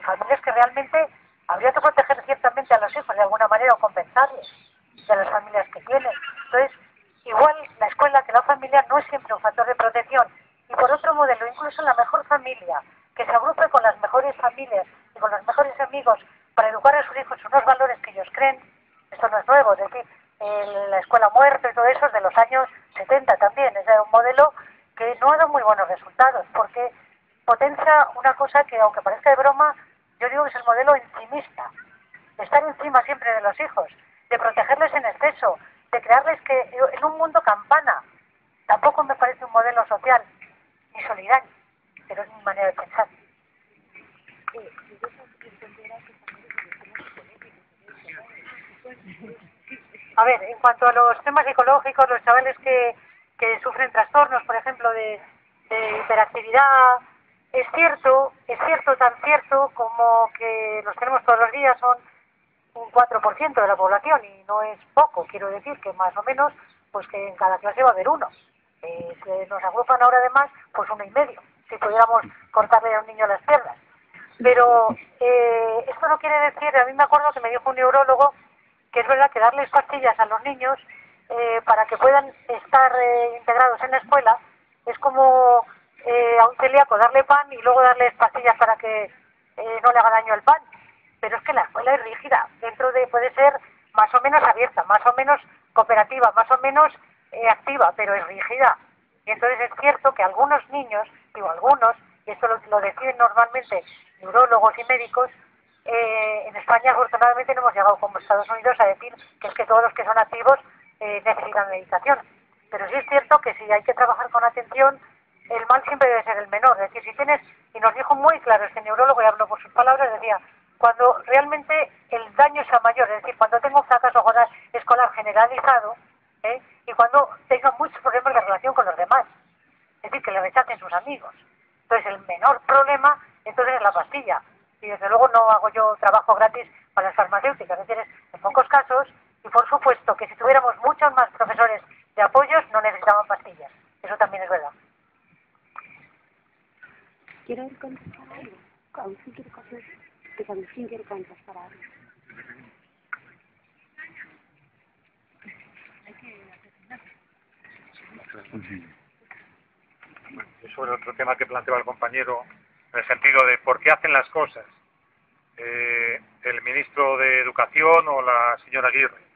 familias que realmente habría que proteger ciertamente a los hijos de alguna manera o compensarles de las familias que tienen. Entonces, igual la escuela que la familia no es siempre un factor de protección. Y por otro modelo, incluso la mejor familia, que se agrupe con las mejores familias y con los mejores amigos para educar a sus hijos unos valores que ellos creen, esto no es nuevo, es decir, la escuela muerta y todo eso es de los años 70 también, es un modelo que no ha dado muy buenos resultados, porque potencia una cosa que, aunque parezca de broma, yo digo que es el modelo encimista, de estar encima siempre de los hijos, de protegerles en exceso, de crearles que en un mundo campana. Tampoco me parece un modelo social ni solidario, pero es mi manera de pensar. A ver, en cuanto a los temas psicológicos, los chavales que sufren trastornos, por ejemplo, de hiperactividad, es cierto, tan cierto como que los tenemos todos los días, son un 4% de la población y no es poco, quiero decir que más o menos, pues que en cada clase va a haber uno. Que nos agrupan ahora además, pues 1,5, si pudiéramos cortarle a un niño las piernas. Pero esto no quiere decir, a mí me acuerdo que me dijo un neurólogo que es verdad que darles pastillas a los niños para que puedan estar integrados en la escuela es como a un celíaco darle pan y luego darles pastillas para que no le haga daño el pan. Pero es que la escuela es rígida, puede ser más o menos abierta, más o menos cooperativa, más o menos activa, pero es rígida. Y entonces es cierto que algunos niños, digo algunos, y esto lo deciden normalmente neurólogos y médicos, en España afortunadamente no hemos llegado como Estados Unidos a decir que es que todos los que son activos necesitan medicación. Pero sí es cierto que si hay que trabajar con atención, el mal siempre debe ser el menor. Es decir, si tienes, y nos dijo muy claro este neurólogo, y hablo por sus palabras, decía, cuando realmente el daño sea mayor, es decir, cuando tenga un fracaso escolar generalizado, y cuando tenga muchos problemas de relación con los demás, es decir, que le rechacen sus amigos. Entonces, el menor problema, entonces, es la pastilla. Y desde luego no hago yo trabajo gratis para las farmacéuticas, es decir, en pocos casos, y por supuesto que si tuviéramos muchos más profesores de apoyos, no necesitaban pastillas. Eso también es verdad. Quiero contestar algo. Aún sí quiero contestar algo. Y sobre otro tema que planteaba el compañero, en el sentido de por qué hacen las cosas el ministro de Educación o la señora Aguirre.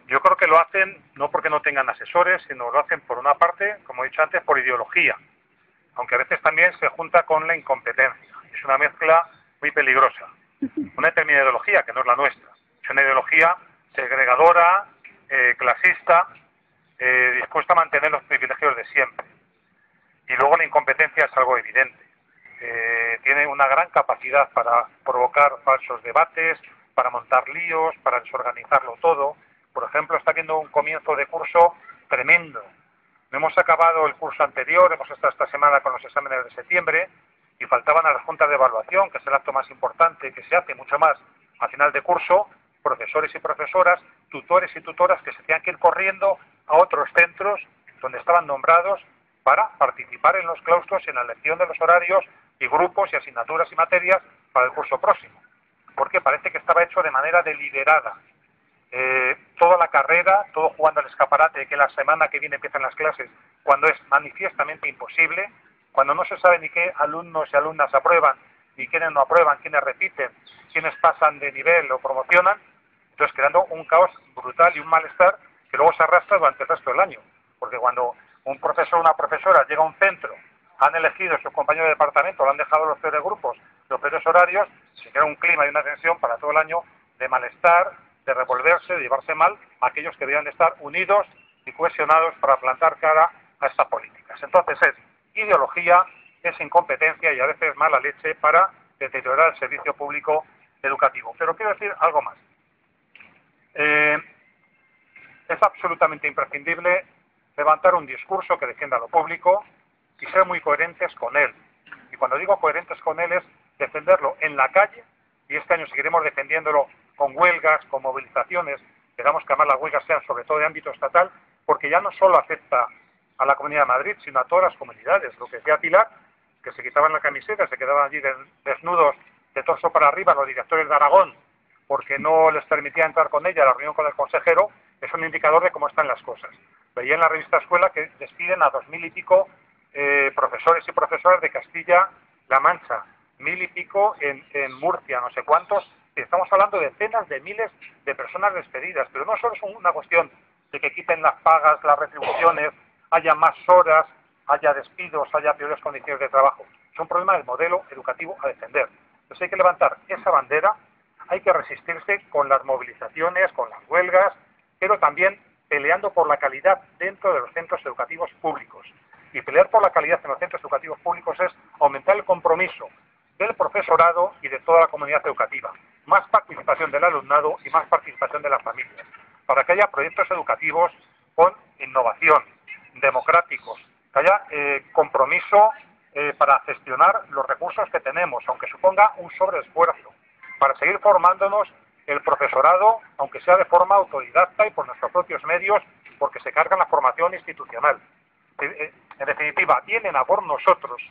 Yo creo que lo hacen no porque no tengan asesores, sino lo hacen por una parte, como he dicho antes, por ideología, aunque a veces también se junta con la incompetencia. Es una mezcla muy peligrosa. Una determinada ideología, que no es la nuestra, es una ideología segregadora, clasista, dispuesta a mantener los privilegios de siempre. Y luego la incompetencia es algo evidente. Tiene una gran capacidad para provocar falsos debates, para montar líos, para desorganizarlo todo. Por ejemplo, está habiendo un comienzo de curso tremendo. No hemos acabado el curso anterior, hemos estado esta semana con los exámenes de septiembre y faltaban a las juntas de evaluación, que es el acto más importante, que se hace mucho más a final de curso, profesores y profesoras, tutores y tutoras que se tenían que ir corriendo a otros centros donde estaban nombrados para participar en los claustros y en la elección de los horarios y grupos y asignaturas y materias para el curso próximo. Porque parece que estaba hecho de manera deliberada. Toda la carrera, todo jugando al escaparate de que la semana que viene empiezan las clases, cuando es manifiestamente imposible, cuando no se sabe ni qué alumnos y alumnas aprueban, ni quiénes no aprueban, quiénes repiten, quiénes pasan de nivel o promocionan, entonces creando un caos brutal y un malestar que luego se arrastra durante el resto del año. Porque cuando un profesor o una profesora llega a un centro, han elegido su compañero de departamento, lo han dejado los peores grupos, los peores horarios, se crea un clima y una tensión para todo el año de malestar, de revolverse, de llevarse mal a aquellos que deberían de estar unidos y cohesionados para plantar cara a estas políticas. Entonces es ideología, es incompetencia y a veces mala leche para deteriorar el servicio público educativo. Pero quiero decir algo más. Es absolutamente imprescindible levantar un discurso que defienda lo público y ser muy coherentes con él. Y cuando digo coherentes con él es defenderlo en la calle, y este año seguiremos defendiéndolo con huelgas, con movilizaciones. Queramos que además las huelgas sean sobre todo de ámbito estatal, porque ya no solo afecta a la Comunidad de Madrid, sino a todas las comunidades. Lo que decía Pilar, que se quitaban la camiseta, se quedaban allí desnudos de torso para arriba los directores de Aragón, porque no les permitía entrar con ella a la reunión con el consejero, es un indicador de cómo están las cosas. Veía en la revista Escuela que despiden a 2000 y pico profesores y profesoras de Castilla-La Mancha, 1000 y pico en Murcia, no sé cuántos. Estamos hablando de decenas de miles de personas despedidas, pero no solo es una cuestión de que quiten las pagas, las retribuciones, haya más horas, haya despidos, haya peores condiciones de trabajo. Es un problema del modelo educativo a defender. Entonces hay que levantar esa bandera, hay que resistirse con las movilizaciones, con las huelgas, pero también peleando por la calidad dentro de los centros educativos públicos. Y pelear por la calidad en los centros educativos públicos es aumentar el compromiso del profesorado y de toda la comunidad educativa. más participación del alumnado y más participación de las familias, para que haya proyectos educativos con innovación, democráticos, que haya compromiso para gestionar los recursos que tenemos, aunque suponga un sobreesfuerzo, para seguir formándonos el profesorado, aunque sea de forma autodidacta y por nuestros propios medios, porque se carga la formación institucional. En definitiva, vienen a por nosotros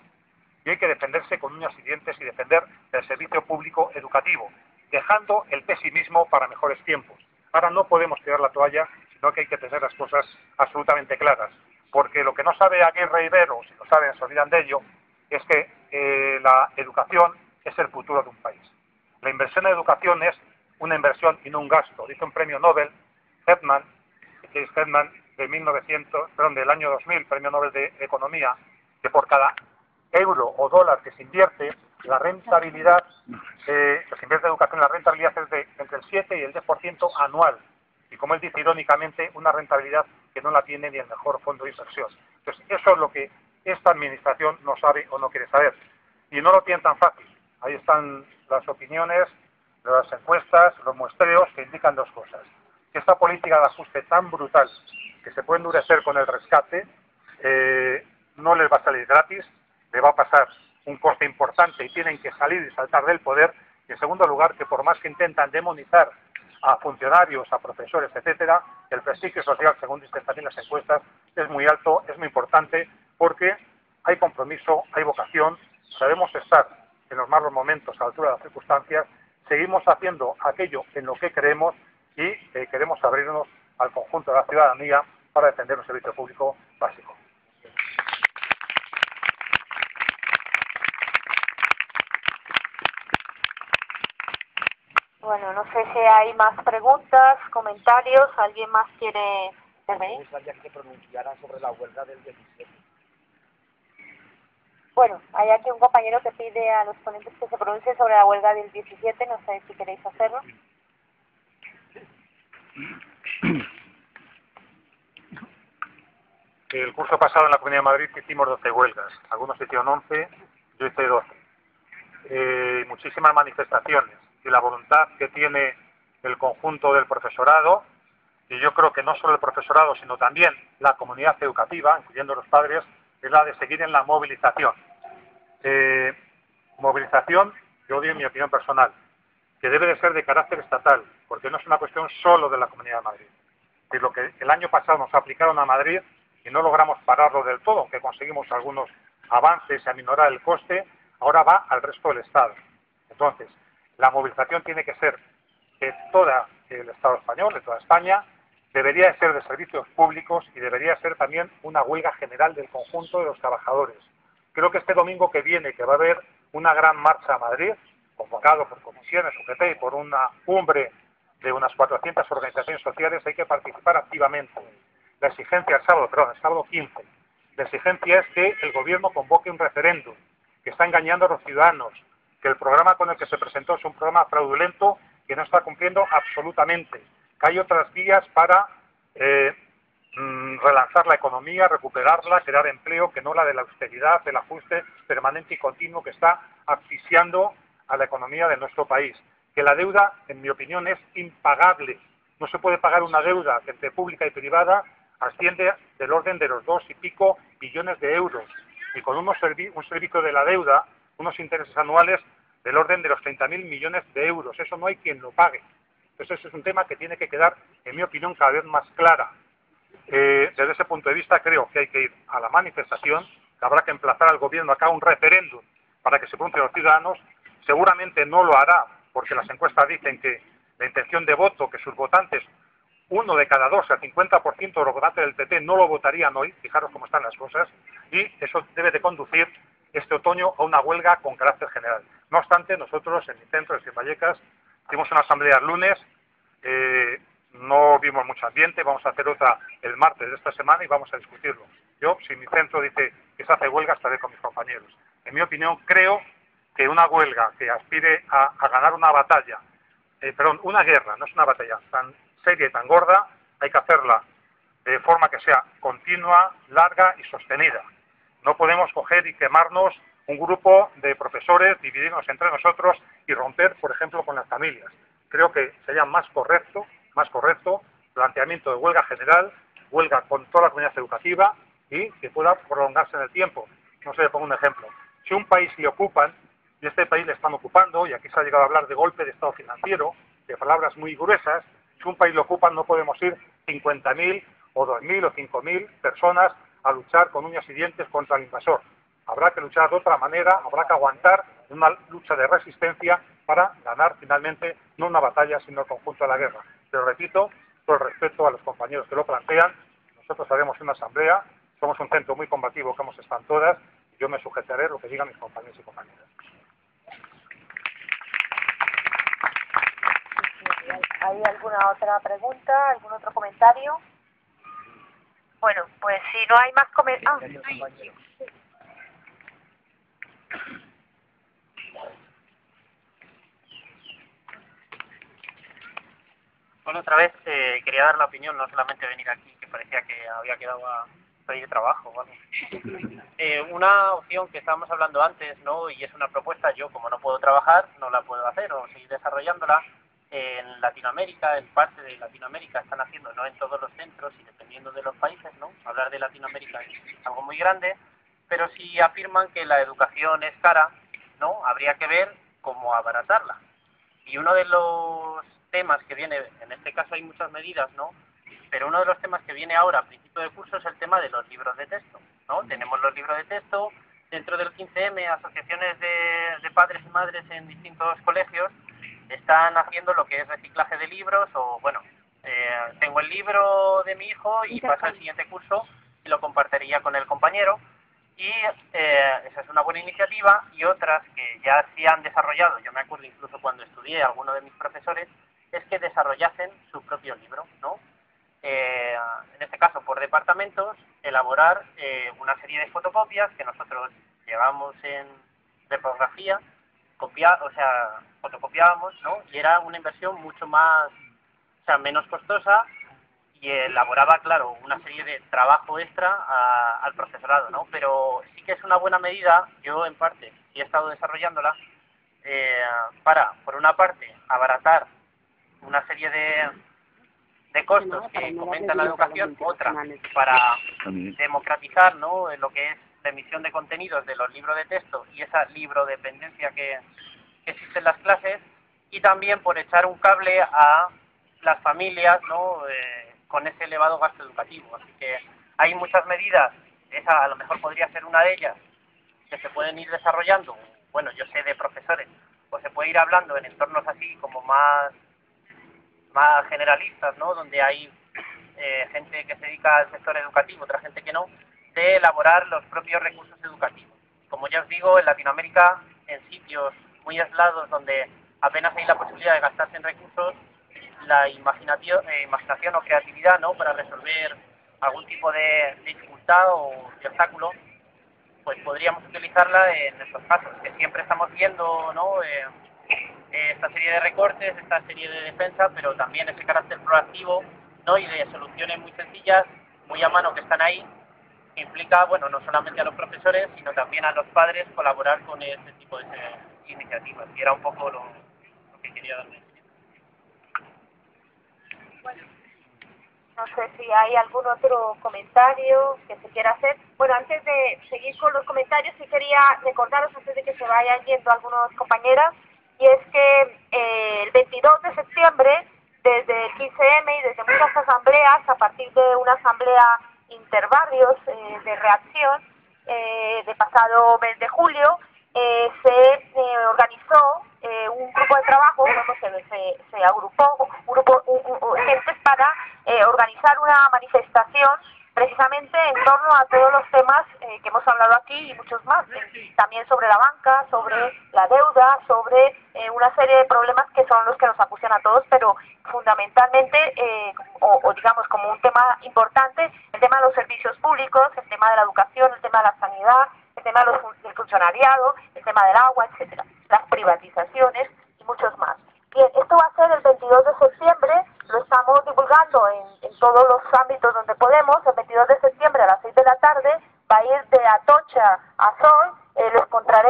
y hay que defenderse con uñas y dientes y defender el servicio público educativo, dejando el pesimismo para mejores tiempos. Ahora no podemos tirar la toalla, sino que hay que tener las cosas absolutamente claras, porque lo que no sabe Aguirre y Vero, si lo saben se olvidan de ello, es que la educación es el futuro de un país. La inversión en educación es una inversión y no un gasto. Dice un premio Nobel, Hetman, que es Hetman del año 2000, premio Nobel de Economía, que por cada euro o dólar que se invierte, la rentabilidad, que se invierte en educación, la rentabilidad es de entre el 7 y el 10% anual. Y como él dice irónicamente, una rentabilidad que no la tiene ni el mejor fondo de inversión. Entonces, eso es lo que esta administración no sabe o no quiere saber. Y no lo tienen tan fácil. Ahí están las opiniones, las encuestas, los muestreos que indican dos cosas. Que esta política de ajuste tan brutal, que se puede endurecer con el rescate, no les va a salir gratis, le va a pasar un coste importante y tienen que salir y saltar del poder. Y en segundo lugar, que por más que intentan demonizar a funcionarios, a profesores, etcétera, el prestigio social, según dicen también las encuestas, es muy alto, es muy importante, porque hay compromiso, hay vocación, sabemos estar en los malos momentos a la altura de las circunstancias, seguimos haciendo aquello en lo que creemos y queremos abrirnos al conjunto de la ciudadanía para defender un servicio público básico. Bueno, no sé si hay más preguntas, comentarios, ¿alguien más quiere intervenir? Me gustaría que se pronunciaran sobre la huelga del 17. Bueno, hay aquí un compañero que pide a los ponentes que se pronuncien sobre la huelga del 17, no sé si queréis hacerlo. El curso pasado en la Comunidad de Madrid hicimos 12 huelgas, algunos hicieron 11, yo hice 12. Muchísimas manifestaciones y la voluntad que tiene el conjunto del profesorado, y yo creo que no solo el profesorado, sino también la comunidad educativa, incluyendo los padres, es la de seguir en la movilización. Movilización, yo digo en mi opinión personal, que debe de ser de carácter estatal, porque no es una cuestión solo de la Comunidad de Madrid. Es lo que el año pasado nos aplicaron a Madrid y no logramos pararlo del todo, aunque conseguimos algunos avances y aminorar el coste, ahora va al resto del Estado. Entonces, la movilización tiene que ser de todo el Estado español, de toda España, debería de ser de servicios públicos y debería ser también una huelga general del conjunto de los trabajadores. Creo que este domingo que viene, que va a haber una gran marcha a Madrid, convocado por comisiones, UGT y por una cumbre de unas 400 organizaciones sociales, hay que participar activamente. La exigencia el sábado 15, la exigencia es que el gobierno convoque un referéndum, que está engañando a los ciudadanos, que el programa con el que se presentó es un programa fraudulento que no está cumpliendo absolutamente, que hay otras vías para relanzar la economía, recuperarla, crear empleo, que no la de la austeridad, el ajuste permanente y continuo que está asfixiando a la economía de nuestro país. Que la deuda, en mi opinión, es impagable. No se puede pagar una deuda que entre pública y privada asciende del orden de los 2 y pico billones de euros. Y con un servicio de la deuda, unos intereses anuales del orden de los 30.000 millones de euros. Eso no hay quien lo pague. Entonces, ese es un tema que tiene que quedar, en mi opinión, cada vez más clara. Desde ese punto de vista, creo que hay que ir a la manifestación, que habrá que emplazar al gobierno a que haga un referéndum para que se pronuncien los ciudadanos. Seguramente no lo hará, porque las encuestas dicen que la intención de voto, que sus votantes, 1 de cada 2, el 50% de los votantes del PP no lo votarían hoy, fijaros cómo están las cosas, y eso debe de conducir este otoño a una huelga con carácter general. No obstante, nosotros en mi centro, en Vallecas, hicimos una asamblea el lunes, no vimos mucho ambiente, vamos a hacer otra el martes de esta semana y vamos a discutirlo. Yo, si mi centro dice que se hace huelga, estaré con mis compañeros. En mi opinión, creo que una huelga que aspire a ganar una batalla, una guerra, no es una batalla tan seria y tan gorda, hay que hacerla de forma que sea continua, larga y sostenida. No podemos coger y quemarnos un grupo de profesores, dividirnos entre nosotros y romper, por ejemplo, con las familias. Creo que sería más correcto planteamiento de huelga general, huelga con toda la comunidad educativa y que pueda prolongarse en el tiempo. No sé, le pongo un ejemplo. Si un país le ocupan, y este país le están ocupando, y aquí se ha llegado a hablar de golpe de estado financiero, de palabras muy gruesas, si un país lo ocupan no podemos ir 50.000 o 2.000 o 5.000 personas a luchar con uñas y dientes contra el invasor. Habrá que luchar de otra manera, habrá que aguantar una lucha de resistencia para ganar finalmente no una batalla, sino el conjunto de la guerra. Pero repito, todo el respeto a los compañeros que lo plantean, nosotros haremos una asamblea, somos un centro muy combativo, como están todas, y yo me sujetaré a lo que digan mis compañeros y compañeras. ¿Hay alguna otra pregunta, algún otro comentario? Bueno, pues si no hay más comentarios... Bueno, otra vez quería dar la opinión, no solamente venir aquí, que parecía que había quedado a pedir trabajo, ¿vale? Una opción que estábamos hablando antes, ¿no? Y es una propuesta, yo como no puedo trabajar, no la puedo hacer o seguir desarrollándola. En Latinoamérica, en parte de Latinoamérica están haciendo, no en todos los centros y dependiendo de los países, ¿no? Hablar de Latinoamérica es algo muy grande, pero sí afirman que la educación es cara, ¿no? Habría que ver cómo abaratarla. Y uno de los temas que viene, en este caso hay muchas medidas, ¿no? Pero uno de los temas que viene ahora a principio de curso es el tema de los libros de texto, ¿no? Tenemos los libros de texto, dentro del 15M, asociaciones de padres y madres en distintos colegios están haciendo lo que es reciclaje de libros o, bueno, tengo el libro de mi hijo y paso al siguiente curso y lo compartiría con el compañero. Y esa es una buena iniciativa, y otras que ya se han desarrollado, yo me acuerdo incluso cuando estudié, alguno de mis profesores, es que desarrollasen su propio libro, ¿no? En este caso por departamentos, elaborar una serie de fotocopias que nosotros llevamos en reprografía, fotocopiábamos, ¿no? Y era una inversión mucho más, o sea, menos costosa, y elaboraba, claro, una serie de trabajo extra al profesorado, ¿no? Pero sí que es una buena medida, yo en parte sí he estado desarrollándola, para, por una parte, abaratar una serie de costos que fomentan la educación, otra para democratizar, ¿no? Lo que es la emisión de contenidos de los libros de texto y esa librodependencia que existe en las clases, y también por echar un cable a las familias, ¿no? Con ese elevado gasto educativo. Así que hay muchas medidas, esa a lo mejor podría ser una de ellas, que se pueden ir desarrollando, bueno, yo sé de profesores, o se puede ir hablando en entornos así como más generalistas, ¿no? Donde hay gente que se dedica al sector educativo, otra gente que no, de elaborar los propios recursos educativos. Como ya os digo, en Latinoamérica, en sitios muy aislados donde apenas hay la posibilidad de gastarse en recursos, la imaginación o creatividad, ¿no? Para resolver algún tipo de dificultad o de obstáculo, pues podríamos utilizarla en estos casos, que siempre estamos viendo, ¿no? Esta serie de recortes, esta serie de defensa, pero también ese carácter proactivo, ¿no? Y de soluciones muy sencillas, muy a mano, que están ahí, que implica, bueno, no solamente a los profesores, sino también a los padres colaborar con este tipo de iniciativas. Y era un poco lo que quería darle. Bueno, no sé si hay algún otro comentario que se quiera hacer. Bueno, antes de seguir con los comentarios, sí quería recordaros, antes de que se vayan yendo algunas compañeras, y es que el 22 de septiembre, desde el 15M y desde muchas asambleas, a partir de una asamblea interbarrios de reacción de pasado mes de julio, se organizó un grupo de trabajo, se agrupó gente para organizar una manifestación precisamente en torno a todos los temas que hemos hablado aquí y muchos más, también sobre la banca, sobre la deuda, sobre una serie de problemas que son los que nos acucian a todos, pero fundamentalmente, o digamos como un tema importante, el tema de los servicios públicos, el tema de la educación, el tema de la sanidad, el tema del funcionariado, el tema del agua, etcétera, las privatizaciones y muchos más. Bien, esto va a ser el 22 de septiembre, lo estamos divulgando en todos los ámbitos donde podemos. El 22 de septiembre a las 6 de la tarde va a ir de Atocha a Sol, lo encontraré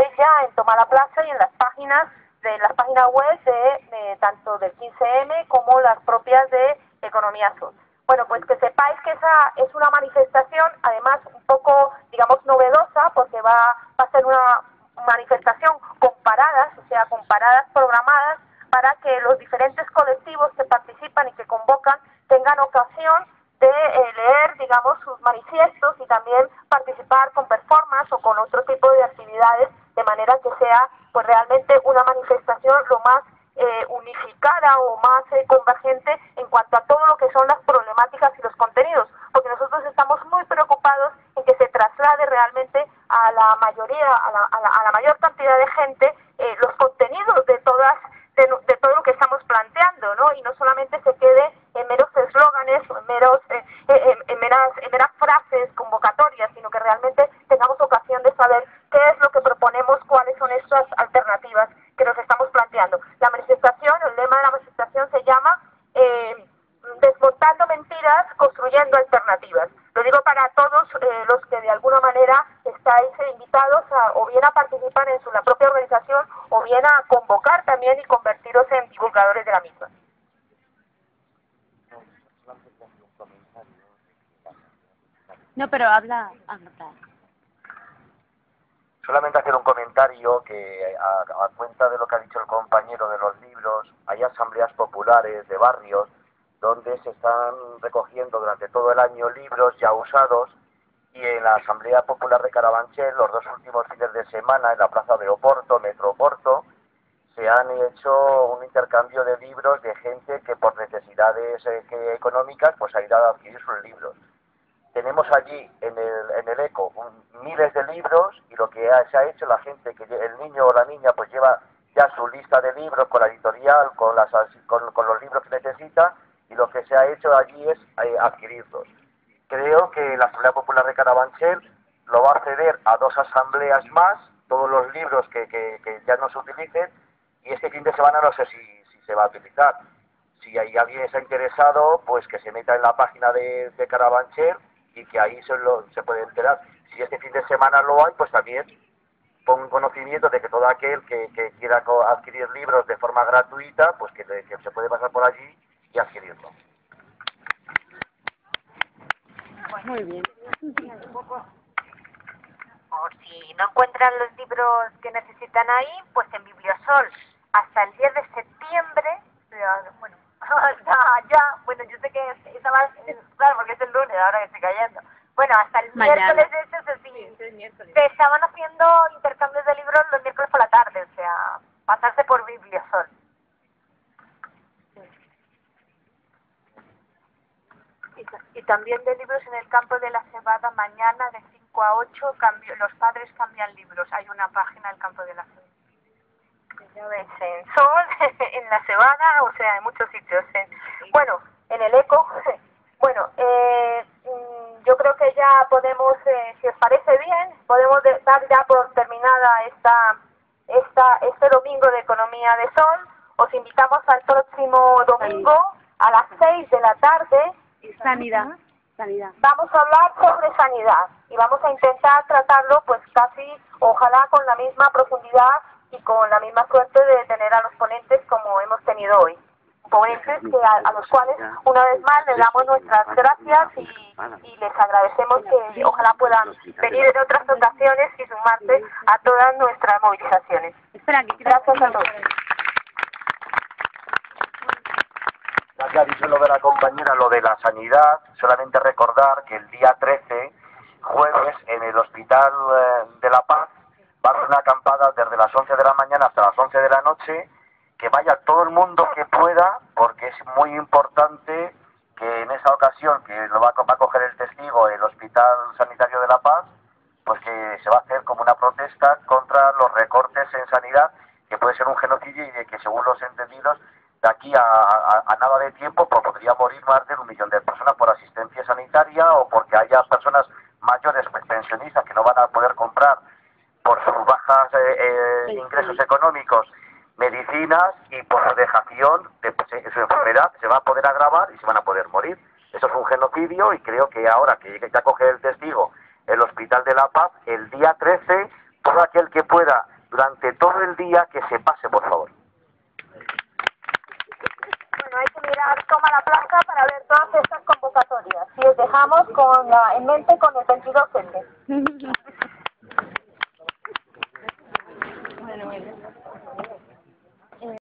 economía azul. Bueno, pues que sepáis que esa es una manifestación, además un poco, digamos, novedosa, porque va a ser una manifestación con paradas, o sea, con paradas programadas, para que los diferentes colectivos que participan y que convocan tengan ocasión de leer, digamos, sus manifiestos y también participar con performance o con otro tipo de actividades, de manera que sea pues realmente una manifestación lo más unificada o más convergente en cuanto a todo lo que son las problemáticas y los contenidos, porque nosotros estamos muy preocupados en que se traslade realmente a la mayoría, a la mayor cantidad de gente los contenidos de todo lo que estamos planteando, ¿no? Y no solamente se quede en meros eslóganes o en meras frases convocatorias, sino que realmente tengamos ocasión de saber qué es lo que proponemos, cuáles son estas alternativas que nos estamos planteando. La manifestación, el lema de la manifestación se llama desmontando mentiras, construyendo alternativas. Lo digo para todos los que de alguna manera estáis invitados o bien a participar en la propia organización o bien a convocar también y convertiros en divulgadores de la misma. No, pero habla. Solamente hacer un comentario que a cuenta de lo que ha dicho el compañero de los libros, hay asambleas populares de barrios donde se están recogiendo durante todo el año libros ya usados, y en la Asamblea Popular de Carabanchel, los 2 últimos fines de semana, en la plaza de Oporto, Metro Oporto, se han hecho un intercambio de libros de gente que por necesidades económicas pues ha ido a adquirir sus libros. Tenemos allí en el ECO miles de libros, y lo que se ha hecho la gente, que el niño o la niña pues lleva ya su lista de libros con la editorial, con los libros que necesita, y lo que se ha hecho allí es adquirirlos. Creo que la Asamblea Popular de Carabanchel lo va a ceder a 2 asambleas más, todos los libros que ya no se utilicen, y este fin de semana no sé si se va a utilizar. Si hay alguien está interesado, pues que se meta en la página de Carabanchel y que ahí se puede enterar. Si este fin de semana lo hay, pues también pongo conocimiento de que todo aquel que quiera adquirir libros de forma gratuita, pues que se puede pasar por allí y adquirirlo. Muy bien. O si no encuentran los libros que necesitan ahí, pues en Bibliosol hasta el 10 de septiembre, bueno, bueno, yo sé que estaba, claro, porque es el lunes, ahora que estoy cayendo. Bueno, hasta el miércoles, de hecho, se estaban haciendo intercambios de libros los miércoles por la tarde, o sea, pasarse por Bibliosol. Y también de libros en el campo de la Cebada, mañana de 5 a 8, los padres cambian libros. Hay una página del campo de la Cebada. Ya ves, en Sol, en la Cebada, o sea, en muchos sitios. Bueno, en el ECO. Bueno, yo creo que ya podemos, si os parece bien, podemos dar ya por terminada este domingo de Economía de Sol. Os invitamos al próximo domingo a las 6 de la tarde. Sanidad. Vamos a hablar sobre sanidad y vamos a intentar tratarlo pues casi, ojalá con la misma profundidad y con la misma suerte de tener a los ponentes como hemos tenido hoy. Ponentes que a los cuales una vez más les damos nuestras gracias y les agradecemos que ojalá puedan venir en otras ocasiones y sumarse a todas nuestras movilizaciones. Gracias a todos. Ya que ha dicho lo de la compañera, lo de la sanidad, solamente recordar que el día 13, jueves, en el Hospital de La Paz, va a haber una acampada desde las 11 de la mañana hasta las 11 de la noche, que vaya todo el mundo que pueda, porque es muy importante que en esa ocasión, que lo va a coger el testigo el Hospital Sanitario de La Paz, pues que se va a hacer como una protesta contra los recortes en sanidad, que puede ser un genocidio y de que según los entendidos, de aquí a nada de tiempo pues podría morir más de 1 millón de personas por asistencia sanitaria o porque haya personas mayores pensionistas que no van a poder comprar por sus bajas ingresos económicos medicinas, y por su dejación de su enfermedad se va a poder agravar y se van a poder morir. Eso es un genocidio, y creo que ahora que ya coge el testigo el Hospital de La Paz, el día 13, todo aquel que pueda durante todo el día que se pase, por favor. Bueno, hay que cualquiera toma la placa para ver todas estas convocatorias. Y os dejamos en mente con el 22F.